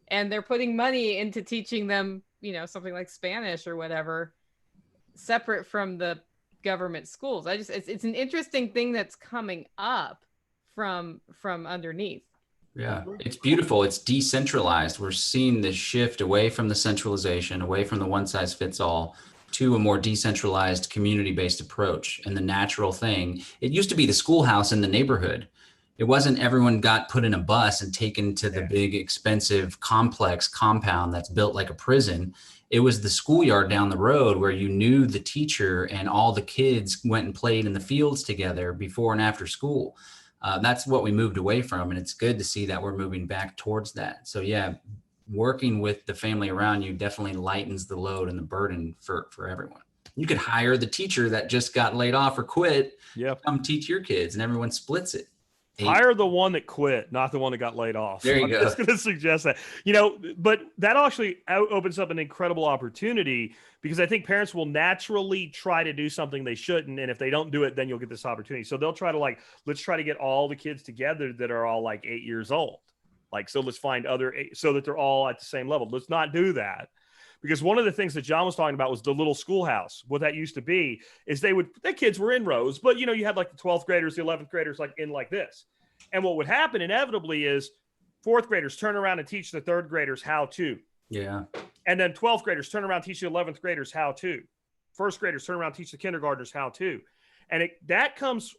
And they're putting money into teaching them, something like Spanish or whatever, separate from the government schools. It's an interesting thing that's coming up from underneath. Yeah, it's beautiful. It's decentralized. We're seeing this shift away from the centralization, away from the one size fits all, to a more decentralized community-based approach. And the natural thing, it used to be the schoolhouse in the neighborhood. It wasn't everyone got put in a bus and taken to the big, expensive, complex compound that's built like a prison. It was the schoolyard down the road where you knew the teacher and all the kids went and played in the fields together before and after school. That's what we moved away from. And it's good to see that we're moving back towards that. So yeah, working with the family around you definitely lightens the load and the burden for everyone. You could hire the teacher that just got laid off or quit, come teach your kids, and everyone splits it. Hire the one that quit, not the one that got laid off. There you I'm go. just going to suggest that, but that actually opens up an incredible opportunity, because I think parents will naturally try to do something they shouldn't. And if they don't do it, then you'll get this opportunity. So they'll try to let's try to get all the kids together that are all 8 years old. So let's find so that they're all at the same level. Let's not do that. Because one of the things that John was talking about was the little schoolhouse. What that used to be is the kids were in rows, but you had the 12th graders, the 11th graders in like this. And what would happen inevitably is 4th graders turn around and teach the 3rd graders how to. Yeah. And then 12th graders turn around and teach the 11th graders how to. 1st graders turn around and teach the kindergartners how to. And that comes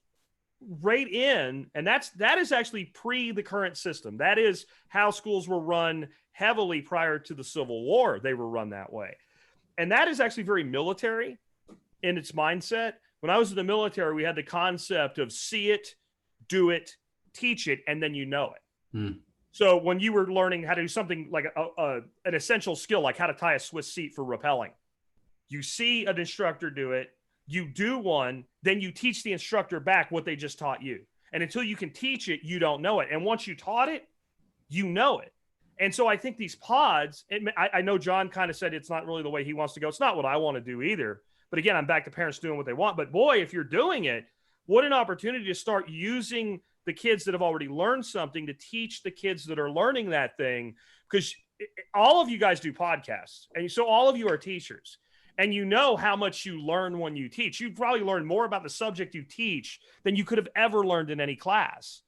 right in, and that is actually pre the current system. That is how schools were run heavily prior to the Civil War. They were run that way. And that is actually very military in its mindset. When I was in the military, we had the concept of see it, do it, teach it, and then it. So when you were learning how to do something like an essential skill, like how to tie a Swiss seat for rappelling, you see an instructor do it, you do one, then you teach the instructor back what they just taught you. And until you can teach it, you don't know it. And once you taught it, you know it. And so I think these pods, I know John kind of said it's not really the way he wants to go. It's not what I want to do either. But again, I'm back to parents doing what they want. But boy, if you're doing it, what an opportunity to start using the kids that have already learned something to teach the kids that are learning that thing. Because all of you guys do podcasts. And so all of you are teachers. And you know how much you learn when you teach. You probably learn more about the subject you teach than you could have ever learned in any class.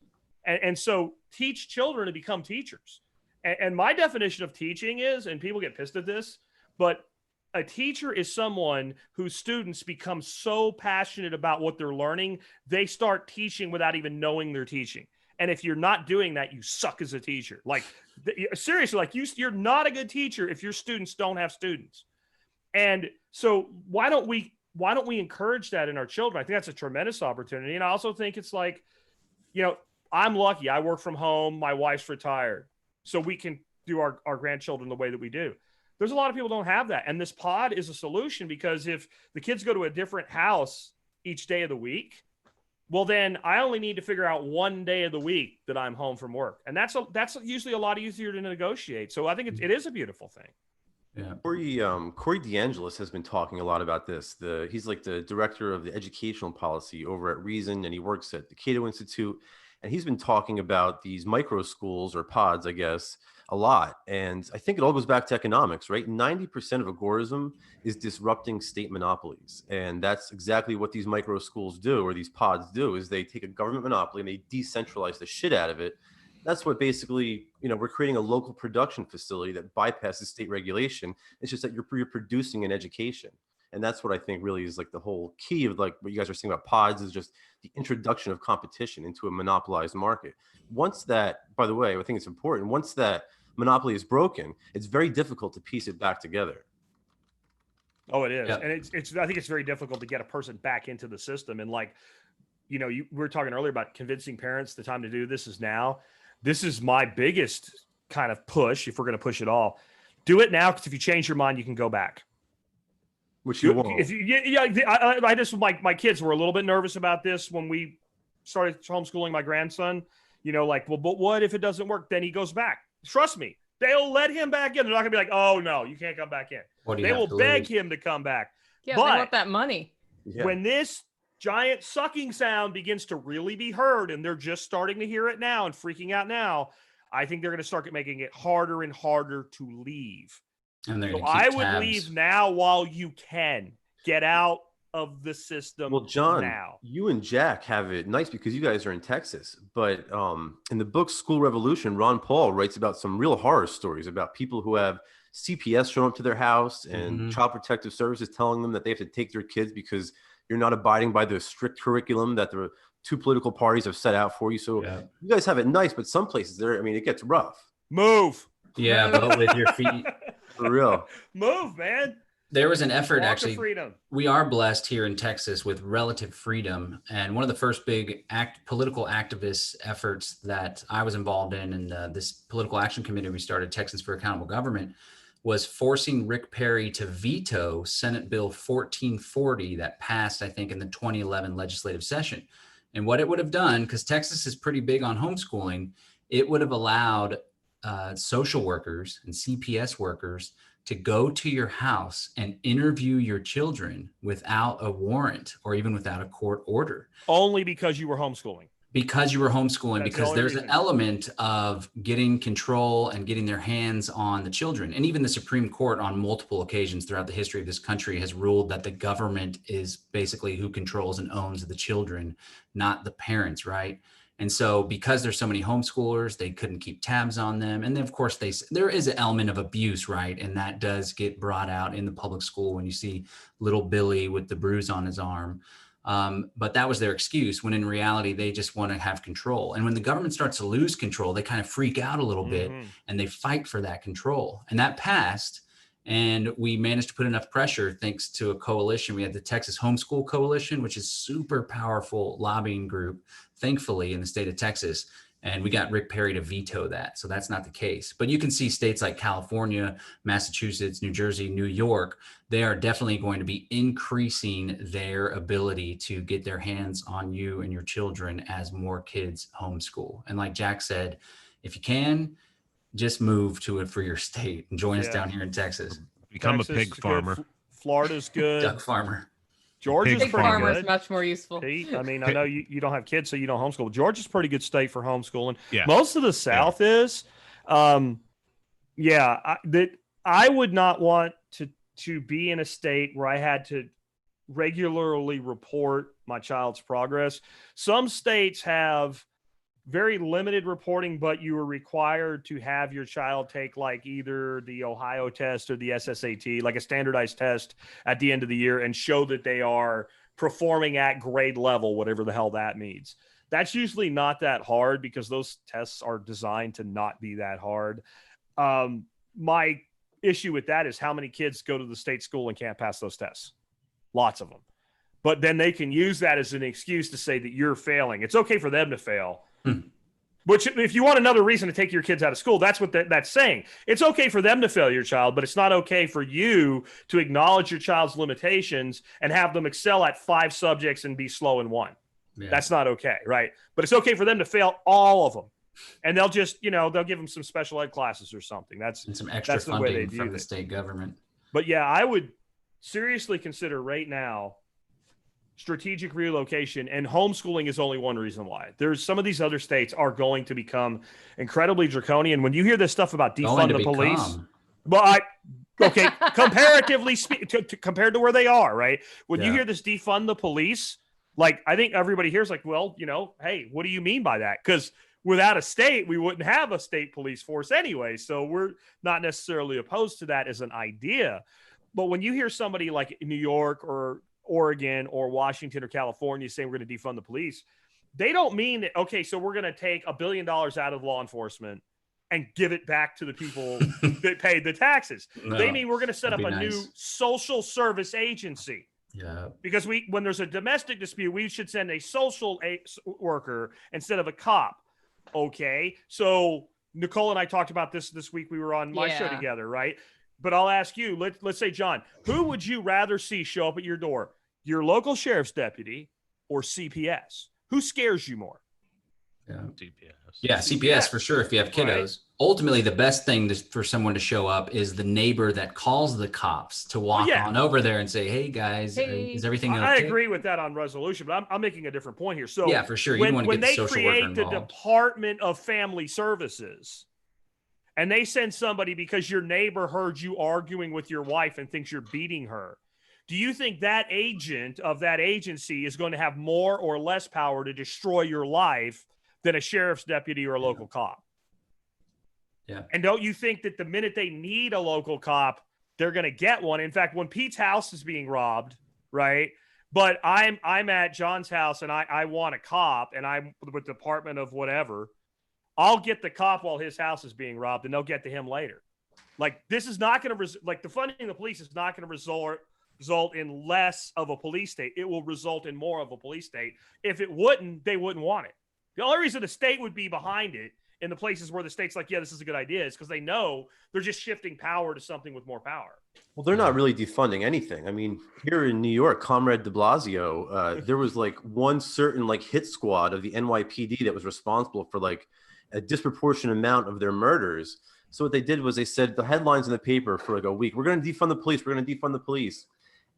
And so teach children to become teachers. And my definition of teaching is, and people get pissed at this, but a teacher is someone whose students become so passionate about what they're learning, they start teaching without even knowing they're teaching. And if you're not doing that, you suck as a teacher. Seriously, you're not a good teacher if your students don't have students. And so why don't we encourage that in our children? I think that's a tremendous opportunity. And I also think it's I'm lucky. I work from home. My wife's retired. So we can do our grandchildren the way that we do. There's a lot of people who don't have that. And this pod is a solution, because if the kids go to a different house each day of the week, well, then I only need to figure out one day of the week that I'm home from work. And that's usually a lot easier to negotiate. So I think it is a beautiful thing. Yeah. Corey DeAngelis has been talking a lot about this. He's the director of the educational policy over at Reason, and he works at the Cato Institute. And he's been talking about these micro schools, or pods, I guess, a lot. And I think it all goes back to economics, right? 90% of agorism is disrupting state monopolies. And that's exactly what these micro schools do, or these pods do, is they take a government monopoly and they decentralize the shit out of it. That's what basically, we're creating a local production facility that bypasses state regulation. It's just that you're producing an education. And that's what I think really is the whole key of what you guys are saying about pods, is just the introduction of competition into a monopolized market. Once that, by the way, I think it's important, once that monopoly is broken, it's very difficult to piece it back together. Oh, it is. Yeah. And I think it's very difficult to get a person back into the system. And we were talking earlier about convincing parents the time to do this is now. This is my biggest kind of push, if we're going to push it all. Do it now, because if you change your mind, you can go back. Which you won't. I just, my kids were a little bit nervous about this when we started homeschooling my grandson. But what if it doesn't work? Then he goes back. Trust me, they'll let him back in. They're not gonna be like, oh no, you can't come back in. They will beg him to come back. Yeah, but they want that money. Yeah. When this giant sucking sound begins to really be heard, and they're just starting to hear it now and freaking out now, I think they're going to start making it harder and harder to leave. And so I would leave now while you can. Get out of the system. Well, John, now. You and Jack have it nice because you guys are in Texas. But in the book School Revolution, Ron Paul writes about some real horror stories about people who have CPS show up to their house and Child Protective Services telling them that they have to take their kids because you're not abiding by the strict curriculum that the two political parties have set out for you. So you guys have it nice, but some places it gets rough. Move. Yeah, vote with your feet. For real. Move, man. There was an effort, Walk actually. to freedom. We are blessed here in Texas with relative freedom. And one of the first big political activist efforts that I was involved in, and this political action committee we started, Texans for Accountable Government, was forcing Rick Perry to veto Senate Bill 1440 that passed, I think, in the 2011 legislative session. And what it would have done, because Texas is pretty big on homeschooling, it would have allowed social workers and CPS workers to go to your house and interview your children without a warrant or even without a court order. Only because you were homeschooling. Because you were homeschooling, That's because the there's reason. an element of getting control and getting their hands on the children. And even the Supreme Court on multiple occasions throughout the history of this country has ruled that the government is basically who controls and owns the children, not the parents, right? And so because there's so many homeschoolers, they couldn't keep tabs on them. And then of course there is an element of abuse, right? And that does get brought out in the public school when you see little Billy with the bruise on his arm. But that was their excuse, when in reality, they just want to have control. And when the government starts to lose control, they kind of freak out a little bit and they fight for that control. And that passed. And we managed to put enough pressure thanks to a coalition. We had the Texas Homeschool Coalition, which is super powerful lobbying group, thankfully, in the state of Texas. And we got Rick Perry to veto that. So that's not the case. But you can see states like California, Massachusetts, New Jersey, New York, they are definitely going to be increasing their ability to get their hands on you and your children as more kids homeschool. And like Jack said, if you can, just move to it for your state and join us down here in Texas. Become Texas a pig is good. farmer. Florida's good. Duck farmer. Georgia's Pig pretty farmer is good. much more useful. I mean, I know you don't have kids, so you don't homeschool. Georgia's a pretty good state for homeschooling. Yeah. Most of the South is. I would not want to be in a state where I had to regularly report my child's progress. Some states have very limited reporting, but you are required to have your child take like either the Ohio test or the SSAT, like a standardized test at the end of the year, and show that they are performing at grade level, whatever the hell that means. That's usually not that hard because those tests are designed to not be that hard. My issue with that is how many kids go to the state school and can't pass those tests. Lots of them. But then they can use that as an excuse to say that you're failing. It's okay for them to fail. Which, if you want another reason to take your kids out of school, that's what that's saying. It's okay for them to fail your child, but it's not okay for you to acknowledge your child's limitations and have them excel at 5 subjects and be slow in 1. Yeah. That's not okay, right? But it's okay for them to fail all of them. And they'll just, they'll give them some special ed classes or something. And some extra funding from the state government. But yeah, I would seriously consider right now strategic relocation, and homeschooling is only one reason why. There's some of these other states are going to become incredibly draconian. When you hear this stuff about defund the police, comparatively compared to where they are, right? When you hear this defund the police, like, I think everybody here is like, well, hey, what do you mean by that? Because without a state, we wouldn't have a state police force anyway. So we're not necessarily opposed to that as an idea. But when you hear somebody like New York or Oregon or Washington or California saying we're going to defund the police, they don't mean that, okay, so we're going to take $1 billion out of law enforcement and give it back to the people that paid the taxes. No, they mean we're going to set up a new social service agency. Yeah. Because when there's a domestic dispute, we should send a social worker instead of a cop. Okay. So Nicole and I talked about this week. We were on my show together, right? But I'll ask you, let's say, John, who would you rather see show up at your door? Your local sheriff's deputy or CPS? Who scares you more? Yeah. CPS. Yeah, CPS for sure if you have kiddos. Right. Ultimately, the best thing for someone to show up is the neighbor that calls the cops to walk on over there and say, hey, guys, is everything okay? I agree with that on resolution, but I'm making a different point here. So yeah, for sure. You when they create the Department of Family Services, and they send somebody because your neighbor heard you arguing with your wife and thinks you're beating her, do you think that agent of that agency is going to have more or less power to destroy your life than a sheriff's deputy or a local cop? Yeah. And don't you think that the minute they need a local cop, they're going to get one? In fact, when Pete's house is being robbed, right? But I'm at John's house and I want a cop and I'm with the Department of whatever, I'll get the cop while his house is being robbed and they'll get to him later. Like, this is not going to the funding the police is not going to result in less of a police state. It will result in more of a police state. If it wouldn't, they wouldn't want it. The only reason the state would be behind it in the places where the state's like, yeah, this is a good idea, is because they know they're just shifting power to something with more power. Well, they're not really defunding anything. I mean, here in New York, Comrade de Blasio, there was like one certain like hit squad of the NYPD that was responsible for like a disproportionate amount of their murders. So what they did was they said the headlines in the paper for like a week, we're going to defund the police. We're going to defund the police.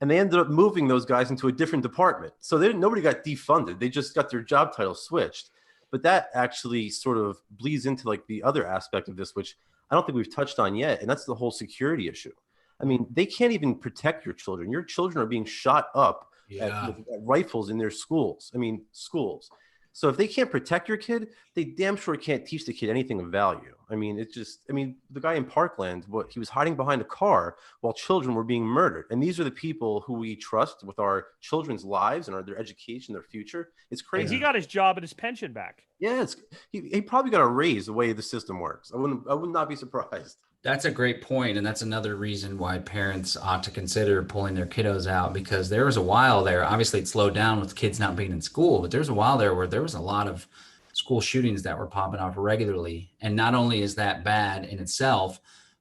And they ended up moving those guys into a different department. So nobody got defunded. They just got their job title switched. But that actually sort of bleeds into like the other aspect of this, which I don't think we've touched on yet. And that's the whole security issue. I mean, they can't even protect your children. Your children are being shot up at rifles in their schools. I mean, schools. So if they can't protect your kid, they damn sure can't teach the kid anything of value. I mean, the guy in Parkland, he was hiding behind a car while children were being murdered. And these are the people who we trust with our children's lives and their education, their future. It's crazy. And he got his job and his pension back. Yeah, he probably got a raise the way the system works. I would not be surprised. That's a great point, and that's another reason why parents ought to consider pulling their kiddos out, because there was a while there, obviously it slowed down with kids not being in school, but there's a while there where there was a lot of school shootings that were popping off regularly. And not only is that bad in itself,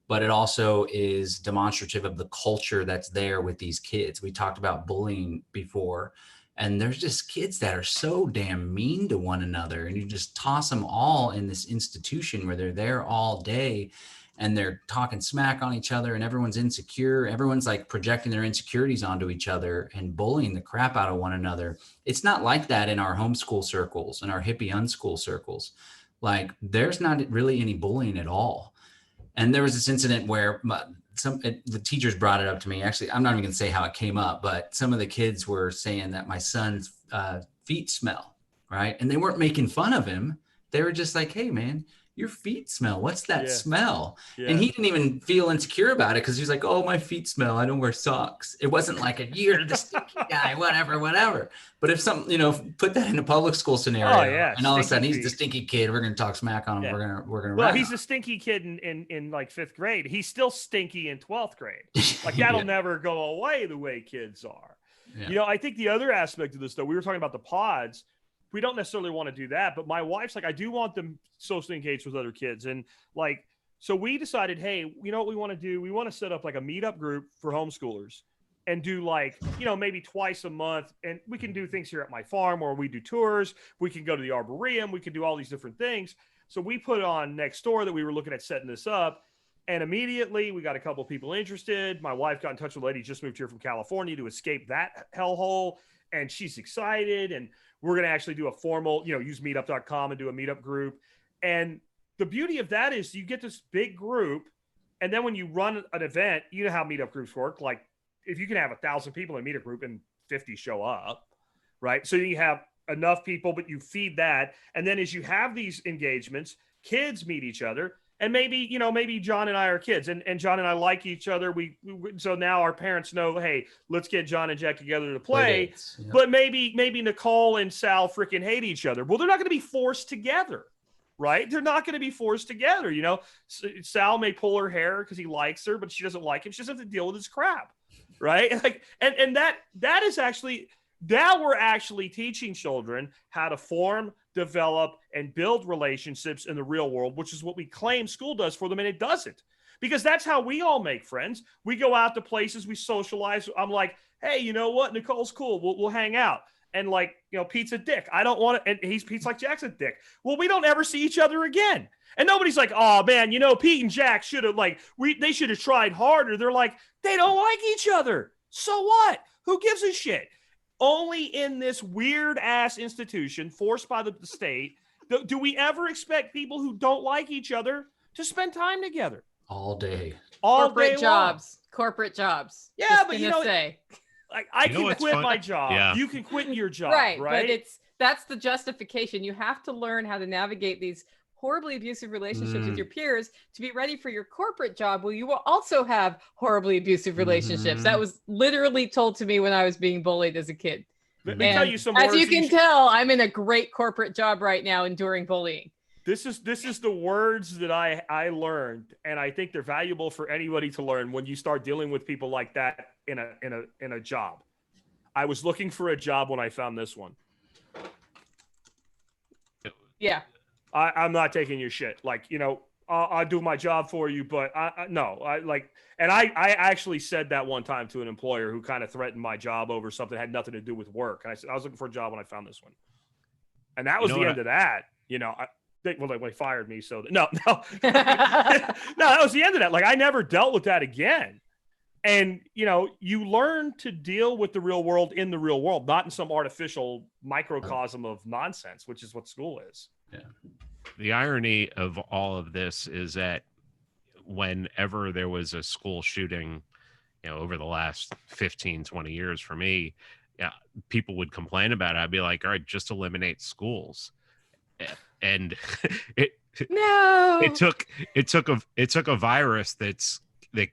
but it also is demonstrative of the culture that's there with these kids. We talked about bullying before, and there's just kids that are so damn mean to one another, and you just toss them all in this institution where they're there all day and they're talking smack on each other, and everyone's insecure. Everyone's like projecting their insecurities onto each other and bullying the crap out of one another. It's not like that in our homeschool circles and our hippie unschool circles. Like, there's not really any bullying at all. And there was this incident where the teachers brought it up to me. Actually, I'm not even gonna say how it came up, but some of the kids were saying that my son's feet smell, right? And they weren't making fun of him. They were just like, hey man, your feet smell. What's that smell? Yeah. And he didn't even feel insecure about it, because he was like, oh, my feet smell. I don't wear socks. It wasn't like you're the stinky guy, whatever. But if put that in a public school scenario, and all of a sudden he's the stinky kid, we're going to talk smack on him. Yeah. We're going to Well, he's a stinky kid in like 5th grade. He's still stinky in 12th grade. Like, that'll never go away the way kids are. Yeah. I think the other aspect of this, though, we were talking about the pods. We don't necessarily want to do that, but my wife's like, I do want them socially engaged with other kids. And like, so we decided, hey, you know what we want to do? We want to set up like a meetup group for homeschoolers and do like, maybe twice a month. And we can do things here at my farm, or we do tours. We can go to the Arboretum. We can do all these different things. So we put on next door that we were looking at setting this up. And immediately we got a couple of people interested. My wife got in touch with a lady who just moved here from California to escape that hellhole. And she's excited. And we're going to actually do a formal, use meetup.com and do a meetup group. And the beauty of that is you get this big group. And then when you run an event, you know how meetup groups work. Like, if you can have 1,000 people in a meetup group and 50 show up, right? So you have enough people, but you feed that. And then as you have these engagements, kids meet each other. And maybe John and I are kids, and John and I like each other. So now our parents know, hey, let's get John and Jack together to play. Yeah. But maybe Nicole and Sal freaking hate each other. Well, they're not going to be forced together, right? They're not going to be forced together. Sal may pull her hair because he likes her, but she doesn't like him. She doesn't have to deal with his crap, right? Like, and that is actually, now we're actually teaching children how to form, develop, and build relationships in the real world, which is what we claim school does for them, and it doesn't. Because that's how we all make friends. We go out to places, we socialize. I'm like, hey, you know what? Nicole's cool. We'll hang out. And like, Pete's a dick. I don't want to, and Pete's like, Jack's a dick. Well, we don't ever see each other again. And nobody's like, oh man, Pete and Jack should have they should have tried harder. They're like, they don't like each other. So what? Who gives a shit? Only in this weird ass institution forced by the state do we ever expect people who don't like each other to spend time together all day. Corporate jobs. Yeah, but I can quit my job. Yeah. You can quit your job, right? But that's the justification. You have to learn how to navigate these horribly abusive relationships with your peers to be ready for your corporate job, where you will also have horribly abusive relationships. That was literally told to me when I was being bullied as a kid. Let me tell you some words. As you can tell, I'm in a great corporate job right now, enduring bullying. This is the words that I learned, and I think they're valuable for anybody to learn when you start dealing with people like that in a job. I was looking for a job when I found this one. Yeah. I'm not taking your shit. Like, you know, I'll do my job for you, but no, and I actually said that one time to an employer who kind of threatened my job over something that had nothing to do with work. And I said, I was looking for a job when I found this one. And that was the end of that. You know, they fired me. So no, that was the end of that. Like, I never dealt with that again. And, you know, you learn to deal with the real world in the real world, not in some artificial microcosm of nonsense, which is what school is. Yeah. The irony of all of this is that whenever there was a school shooting, you know, over the last 15, 20 years for me, yeah, people would complain about it. I'd be like, all right, just eliminate schools. And it took a virus that's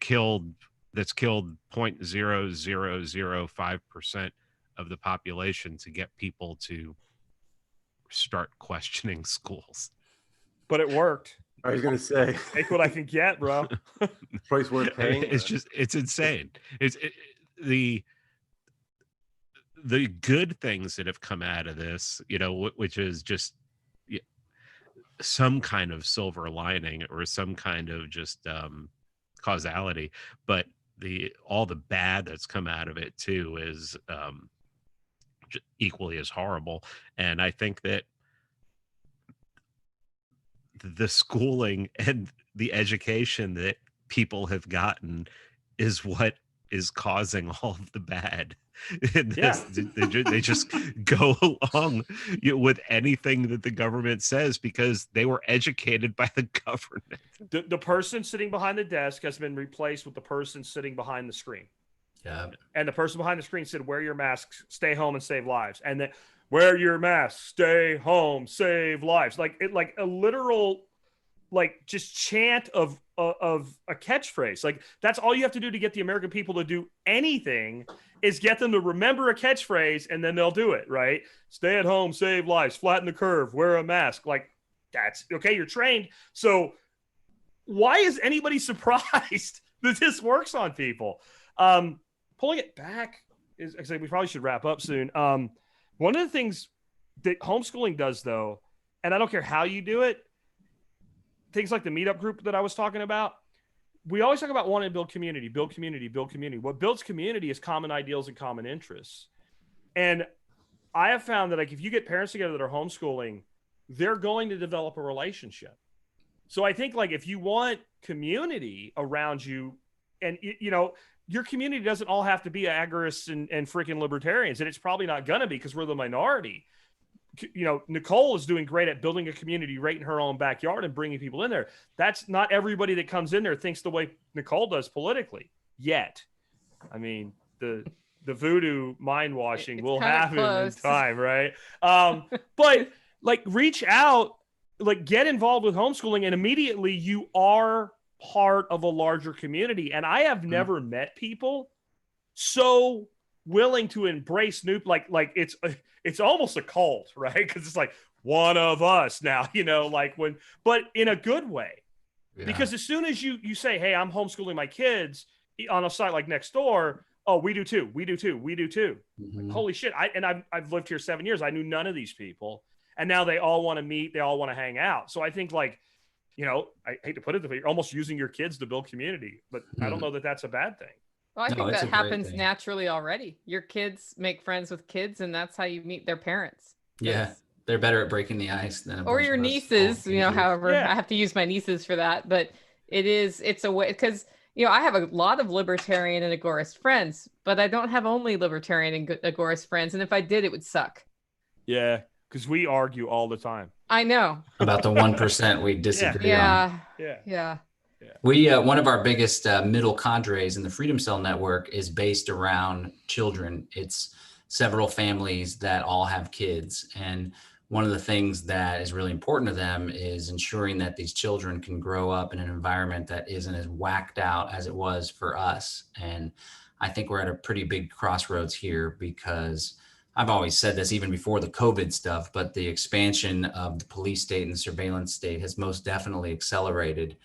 killed 0.0005% of the population to get people to start questioning schools. But it worked. I was gonna say, take what I can get, bro. Price worth paying. It's insane. The good things that have come out of this, you know, which is just some kind of silver lining or some kind of just causality, but all the bad that's come out of it too is equally as horrible. And I think that the schooling and the education that people have gotten is what is causing all of the bad. They just go along with anything that the government says because they were educated by the government. The person sitting behind the desk has been replaced with the person sitting behind the screen. Yeah. And the person behind the screen said, wear your masks, stay home and save lives. And then wear your mask, stay home, save lives. Like a literal, like, just chant of a catchphrase. Like, that's all you have to do to get the American people to do anything is get them to remember a catchphrase, and then they'll do it, right? Stay at home, save lives, flatten the curve, wear a mask. Like, that's okay. You're trained. So why is anybody surprised that this works on people? Pulling it back is, I say, we probably should wrap up soon. One of the things that homeschooling does, though, and I don't care how you do it, things like the meetup group that I was talking about, we always talk about wanting to build community, build community, build community. What builds community is common ideals and common interests. And I have found that, like, if you get parents together that are homeschooling, they're going to develop a relationship. So I think, like, if you want community around you, and, you know, your community doesn't all have to be agorists and freaking libertarians, and it's probably not going to be because we're the minority. You know, Nicole is doing great at building a community right in her own backyard and bringing people in there. That's not everybody that comes in there thinks the way Nicole does politically yet. I mean, the voodoo mind washing will happen in time, right? But, like, reach out, like, get involved with homeschooling, and immediately you are part of a larger community. And I have never met people so willing to embrace new, like it's almost a cult, right? Because it's like one of us now, you know, like but in a good way. Yeah. Because as soon as you say, hey, I'm homeschooling my kids on a site like Nextdoor, oh, we do too. Mm-hmm. Like, holy shit. I've lived here 7 years. I knew none of these people. And now they all want to meet. They all want to hang out. So I think, like, you know, I hate to put it, but you're almost using your kids to build community, but I don't know that that's a bad thing. Well, I think that happens naturally already. Your kids make friends with kids, and that's how you meet their parents. Yeah, they're better at breaking the ice than or your nieces. You know, however, I have to use my nieces for that, but it's a way, because, you know, I have a lot of libertarian and agorist friends, but I don't have only libertarian and agorist friends, and if I did, it would suck. Yeah, because we argue all the time. I know about the 1% we disagree on. Yeah. We one of our biggest middle cadres in the Freedom Cell Network is based around children. It's several families that all have kids, and one of the things that is really important to them is ensuring that these children can grow up in an environment that isn't as whacked out as it was for us. And I think we're at a pretty big crossroads here, because I've always said this even before the COVID stuff, but the expansion of the police state and the surveillance state has most definitely accelerated,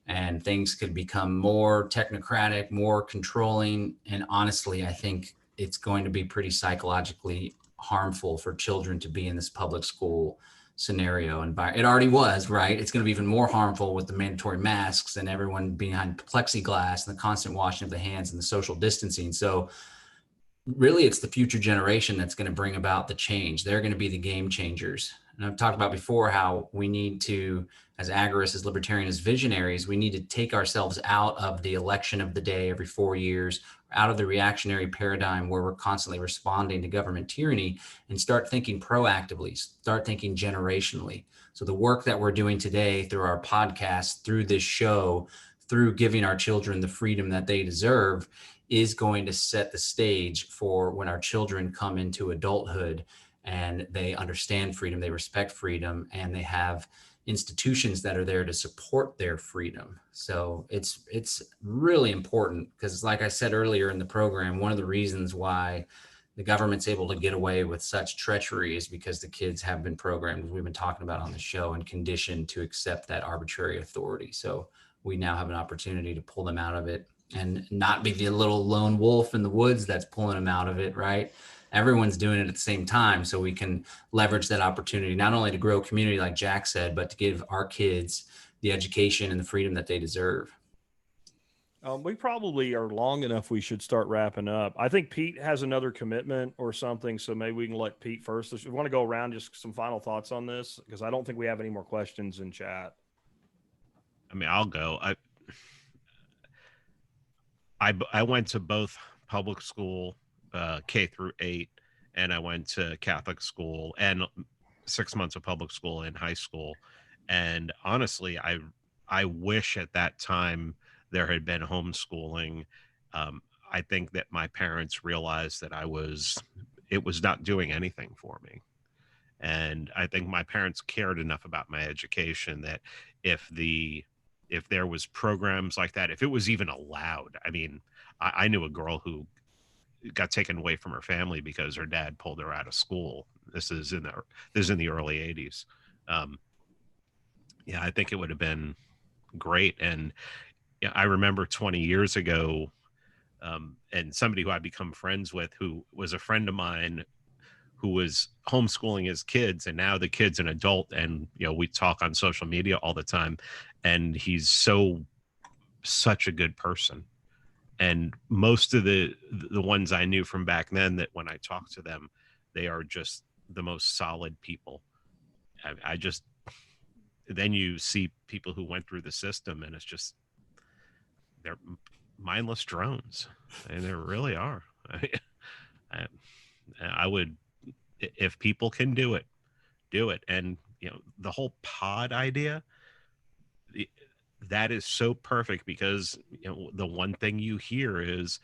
and things could become more technocratic, more controlling. And honestly, I think it's going to be pretty psychologically harmful for children to be in this public school scenario. And it already was, right? It's going to be even more harmful with the mandatory masks and everyone behind plexiglass and the constant washing of the hands and the social distancing. So really, it's the future generation that's going to bring about the change. They're going to be the game changers. And I've talked about before how we need to, as agorists, as libertarians, as visionaries, we need to take ourselves out of the election of the day every 4 years, out of the reactionary paradigm where we're constantly responding to government tyranny, and start thinking proactively, start thinking generationally. So the work that we're doing today through our podcast, through this show, through giving our children the freedom that they deserve, is going to set the stage for when our children come into adulthood and they understand freedom, they respect freedom, and they have institutions that are there to support their freedom. So it's really important because, like I said earlier in the program, one of the reasons why the government's able to get away with such treachery is because the kids have been programmed, as we've been talking about on the show, and conditioned to accept that arbitrary authority. So we now have an opportunity to pull them out of it and not be the little lone wolf in the woods that's pulling them out of it, right? Everyone's doing it at the same time. So we can leverage that opportunity, not only to grow a community like Jack said, but to give our kids the education and the freedom that they deserve. We probably are long enough. We should start wrapping up. I think Pete has another commitment or something. So maybe we can let Pete first. We want to go around just some final thoughts on this because I don't think we have any more questions in chat. I mean, I'll go. I went to both public school, K through 8, and I went to Catholic school and 6 months of public school in high school. And honestly, I wish at that time there had been homeschooling. I think that my parents realized that it was not doing anything for me. And I think my parents cared enough about my education that if there was programs like that, if it was even allowed. I mean, I knew a girl who got taken away from her family because her dad pulled her out of school. This is in the early 80s. Yeah, I think it would have been great. And yeah, I remember 20 years ago, and somebody who I become friends with, who was a friend of mine, who was homeschooling his kids, and now the kid's an adult, and we talk on social media all the time, and he's such a good person. And most of the ones I knew from back then, that when I talk to them, they are just the most solid people. I just, then you see people who went through the system, and it's just, they're mindless drones, and they really are. I would, if people can do it, do it. And the whole pod idea, that is so perfect, because the one thing you hear is,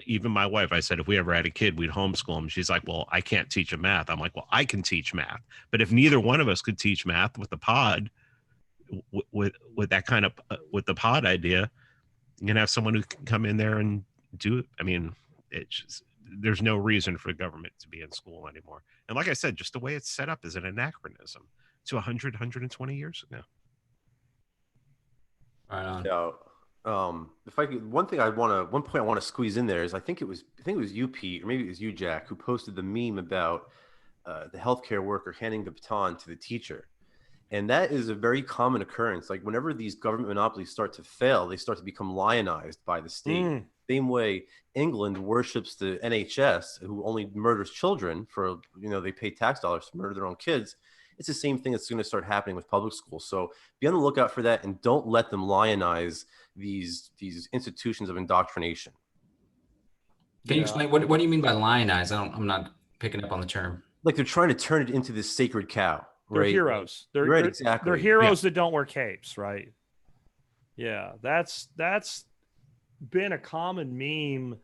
even my wife, I said, if we ever had a kid, we'd homeschool him. She's like, well, I can't teach him math. I'm like, well, I can teach math. But if neither one of us could teach math with the pod, with that kind of, with the pod idea, you can have someone who can come in there and do it. I mean, it's just, there's no reason for government to be in school anymore. And like I said, just the way it's set up is an anachronism to 120 years ago. Right on. Yeah. If I could, one point I want to squeeze in there is, I think it was you, Pete, or maybe it was you, Jack, who posted the meme about the healthcare worker handing the baton to the teacher. And that is a very common occurrence. Like, whenever these government monopolies start to fail, they start to become lionized by the state. Same way England worships the NHS, who only murders children for, they pay tax dollars to murder their own kids. It's the same thing that's going to start happening with public schools. So be on the lookout for that, and don't let them lionize these institutions of indoctrination. Can you explain what do you mean by lionize? I'm not picking up on the term. Like, they're trying to turn it into this sacred cow. They're right? heroes. Right, exactly. They're heroes that don't wear capes, right? Yeah, that's been a common meme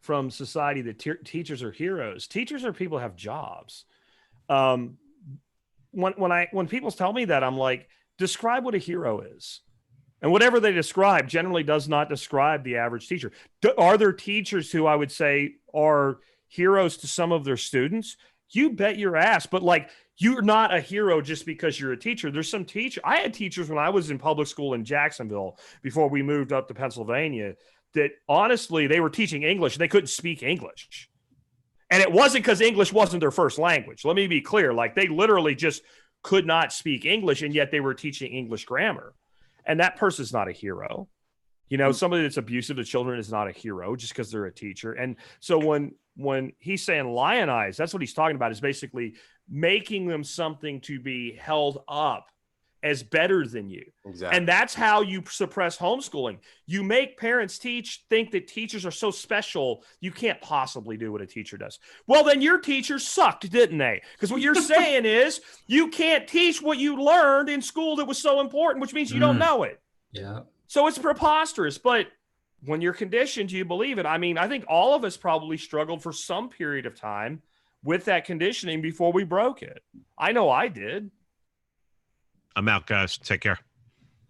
from society, that teachers are heroes. Teachers are people who have jobs. When people tell me that, I'm like, describe what a hero is. And whatever they describe generally does not describe the average teacher. Are there teachers who I would say are heroes to some of their students? You bet your ass. But like, you're not a hero just because you're a teacher. There's some teacher. I had teachers when I was in public school in Jacksonville before we moved up to Pennsylvania that honestly, they were teaching English and they couldn't speak English. And it wasn't because English wasn't their first language. Let me be clear. Like, they literally just could not speak English, and yet they were teaching English grammar. And that person's not a hero. You know, somebody that's abusive to children is not a hero just because they're a teacher. And so when he's saying lionize, that's what he's talking about, is basically making them something to be held up as better than you. Exactly. And that's how you suppress homeschooling. You make parents think that teachers are so special, you can't possibly do what a teacher does. Well, then your teachers sucked, didn't they? Because what you're saying is you can't teach what you learned in school that was so important, which means you don't know it. Yeah. So it's preposterous. But when you're conditioned, you believe it. I mean, I think all of us probably struggled for some period of time with that conditioning before we broke it. I know I did. I'm out, guys. Take care.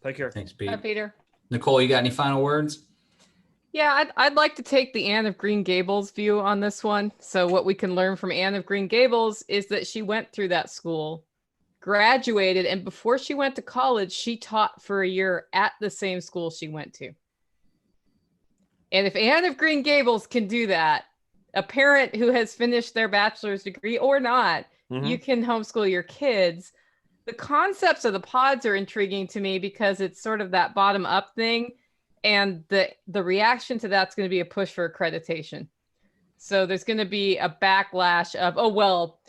Take care. Thanks, Pete. Hi, Peter. Nicole, you got any final words? Yeah, I'd like to take the Anne of Green Gables view on this one. So what we can learn from Anne of Green Gables is that she went through that school, graduated, and before she went to college, she taught for a year at the same school she went to. And if Anne of Green Gables can do that, a parent who has finished their bachelor's degree or not, you can homeschool your kids. The concepts of the pods are intriguing to me because it's sort of that bottom up thing. And the reaction to that's going to be a push for accreditation. So there's going to be a backlash of, oh, well,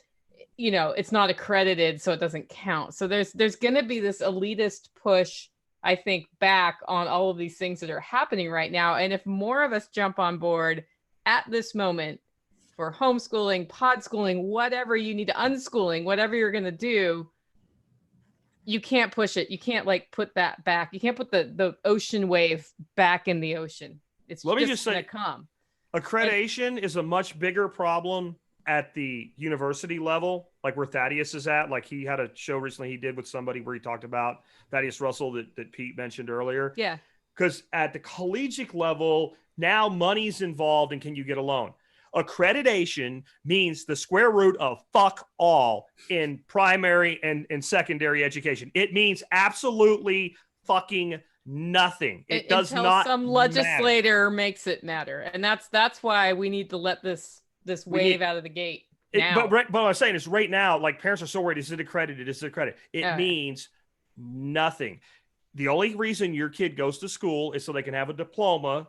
you know, it's not accredited, so it doesn't count. So there's going to be this elitist push, I think, back on all of these things that are happening right now. And if more of us jump on board at this moment for homeschooling, pod schooling, whatever you need to unschooling, whatever you're going to do, you can't push it. You can't like put that back. You can't put the ocean wave back in the ocean. It's just going to come. Accreditation is a much bigger problem at the university level, like where Thaddeus is at. Like he had a show recently he did with somebody where he talked about Thaddeus Russell that Pete mentioned earlier. Yeah. Because at the collegiate level, now money's involved and can you get a loan? Accreditation means the square root of fuck all in primary and secondary education. It means absolutely fucking nothing. It does until not some legislator makes it matter. And that's why we need to let this wave out of the gate now. But what I'm saying is right now, like parents are so worried, is it accredited? Is it accredited? It means nothing. The only reason your kid goes to school is so they can have a diploma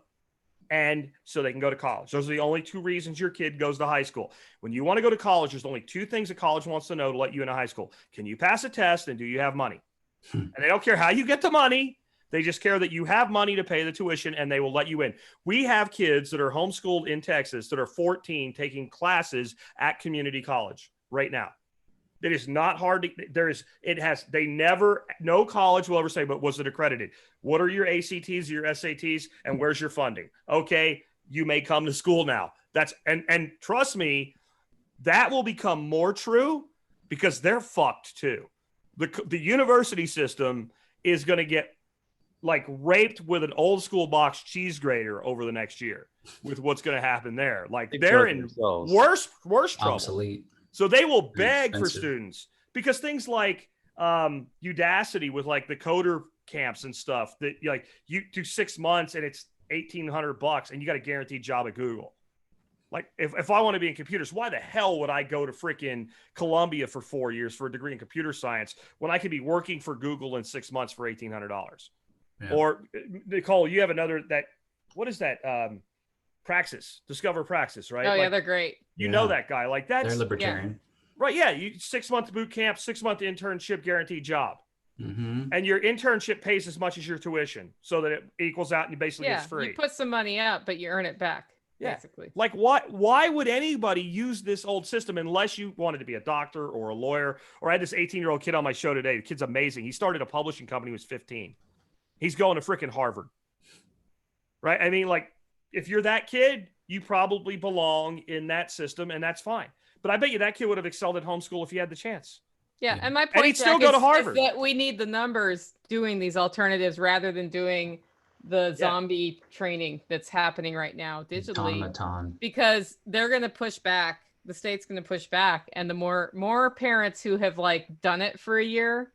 and so they can go to college. Those are the only two reasons your kid goes to high school. When you want to go to college, there's only two things that college wants to know to let you into high school. Can you pass a test and do you have money? And they don't care how you get the money. They just care that you have money to pay the tuition and they will let you in. We have kids that are homeschooled in Texas that are 14 taking classes at community college right now. It is not hard to, no college will ever say, but was it accredited? What are your ACTs, your SATs, and where's your funding? Okay, you may come to school now. And trust me, that will become more true because they're fucked too. The university system is going to get like raped with an old school box cheese grater over the next year with what's going to happen there. Like they're in worse trouble. Obsolete. So they will beg for students because things like Udacity with like the coder camps and stuff that like you do 6 months and it's $1,800 and you got a guaranteed job at Google. Like if I want to be in computers, why the hell would I go to freaking Columbia for 4 years for a degree in computer science when I could be working for Google in 6 months for $1,800? Yeah. Or Nicole, you have another what is that? Praxis, Discover Praxis, right? Oh yeah, they're great. You know that guy, like that's they're libertarian, right? Yeah, you 6 month boot camp, 6 month internship, guaranteed job, and your internship pays as much as your tuition, so that it equals out and you basically it's free. You put some money out, but you earn it back. Yeah. Basically. Like why would anybody use this old system unless you wanted to be a doctor or a lawyer? Or I had this 18-year-old kid on my show today. The kid's amazing. He started a publishing company when he was 15. He's going to freaking Harvard. Right? I mean, like, if you're that kid, you probably belong in that system, and that's fine. But I bet you that kid would have excelled at homeschool if he had the chance. Yeah, and my point and he'd still go to Harvard. Is that we need the numbers doing these alternatives rather than doing the zombie training that's happening right now digitally. Automaton. Because they're going to push back. The state's going to push back, and the more parents who have like done it for a year,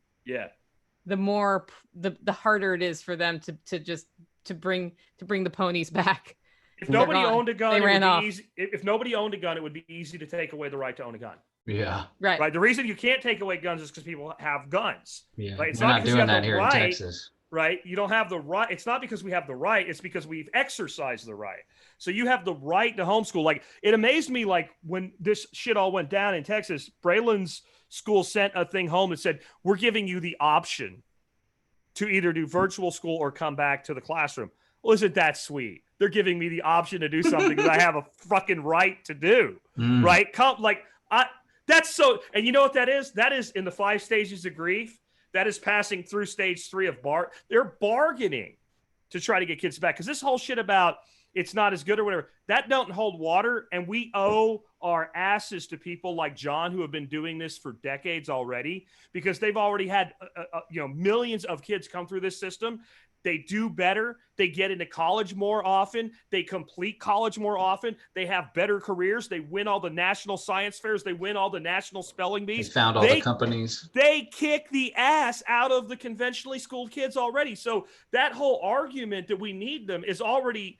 the more the harder it is for them to bring the ponies back. If nobody owned a gun, it would be easy. If nobody owned a gun, it would be easy to take away the right to own a gun. Yeah. Right. Right. The reason you can't take away guns is because people have guns. Yeah. Right. It's We're not not because you doing have that the here in right. Texas. Right. You don't have the right. It's not because we have the right. It's because we've exercised the right. So you have the right to homeschool. Like, it amazed me, like, when this shit all went down in Texas, Braylon's school sent a thing home that said, we're giving you the option to either do virtual school or come back to the classroom. Well, isn't that sweet? They're giving me the option to do something that I have a fucking right to do. Mm. Right. That's so, and you know what that is? That is in the 5 stages of grief. That is passing through stage 3 of they're bargaining to try to get kids back. Because this whole shit about it's not as good or whatever, that don't hold water. And we owe our asses to people like John who have been doing this for decades already, because they've already had millions of kids come through this system. They do better. They get into college more often. They complete college more often. They have better careers. They win all the national science fairs. They win all the national spelling bees. They found all the companies. They kick the ass out of the conventionally schooled kids already. So that whole argument that we need them is already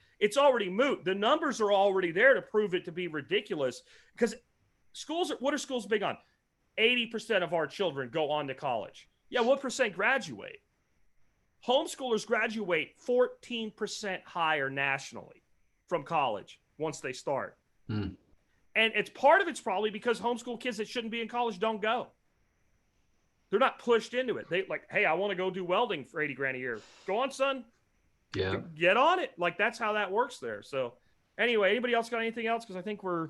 moot. The numbers are already there to prove it to be ridiculous, because what are schools big on? 80% of our children go on to college. Yeah, what percent graduate? Homeschoolers graduate 14% higher nationally from college once they start. Mm. And it's probably because homeschool kids that shouldn't be in college don't go. They're not pushed into it. They like, hey, I want to go do welding for 80 grand a year. Go on, son. Yeah. Get on it. Like, that's how that works there. So anyway, anybody else got anything else? Because I think we're...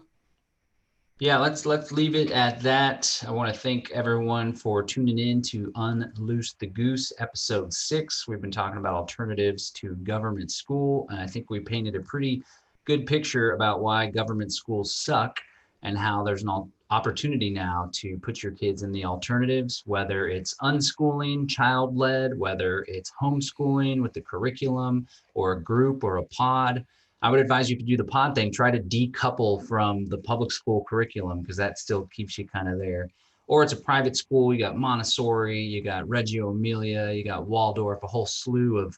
Yeah, let's leave it at that. I want to thank everyone for tuning in to Unloose the Goose, episode 6. We've been talking about alternatives to government school, and I think we painted a pretty good picture about why government schools suck and how there's an opportunity now to put your kids in the alternatives, whether it's unschooling, child-led, whether it's homeschooling with the curriculum or a group or a pod. I would advise you to do the pod thing, try to decouple from the public school curriculum, because that still keeps you kind of there. Or it's a private school, you got Montessori, you got Reggio Emilia, you got Waldorf, a whole slew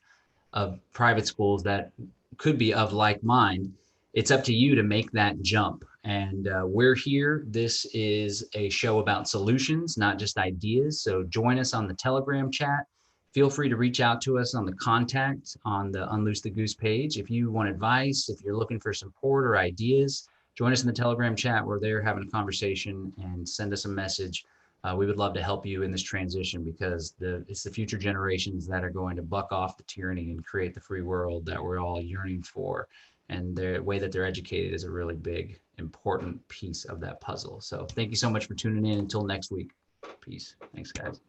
of private schools that could be of like mind. It's up to you to make that jump. And we're here. This is a show about solutions, not just ideas. So join us on the Telegram chat. Feel free to reach out to us on the contact on the Unloose the Goose page. If you want advice, if you're looking for support or ideas, join us in the Telegram chat. We're there having a conversation, and send us a message. We would love to help you in this transition, because it's the future generations that are going to buck off the tyranny and create the free world that we're all yearning for. And the way that they're educated is a really big, important piece of that puzzle. So thank you so much for tuning in. Until next week. Peace. Thanks, guys.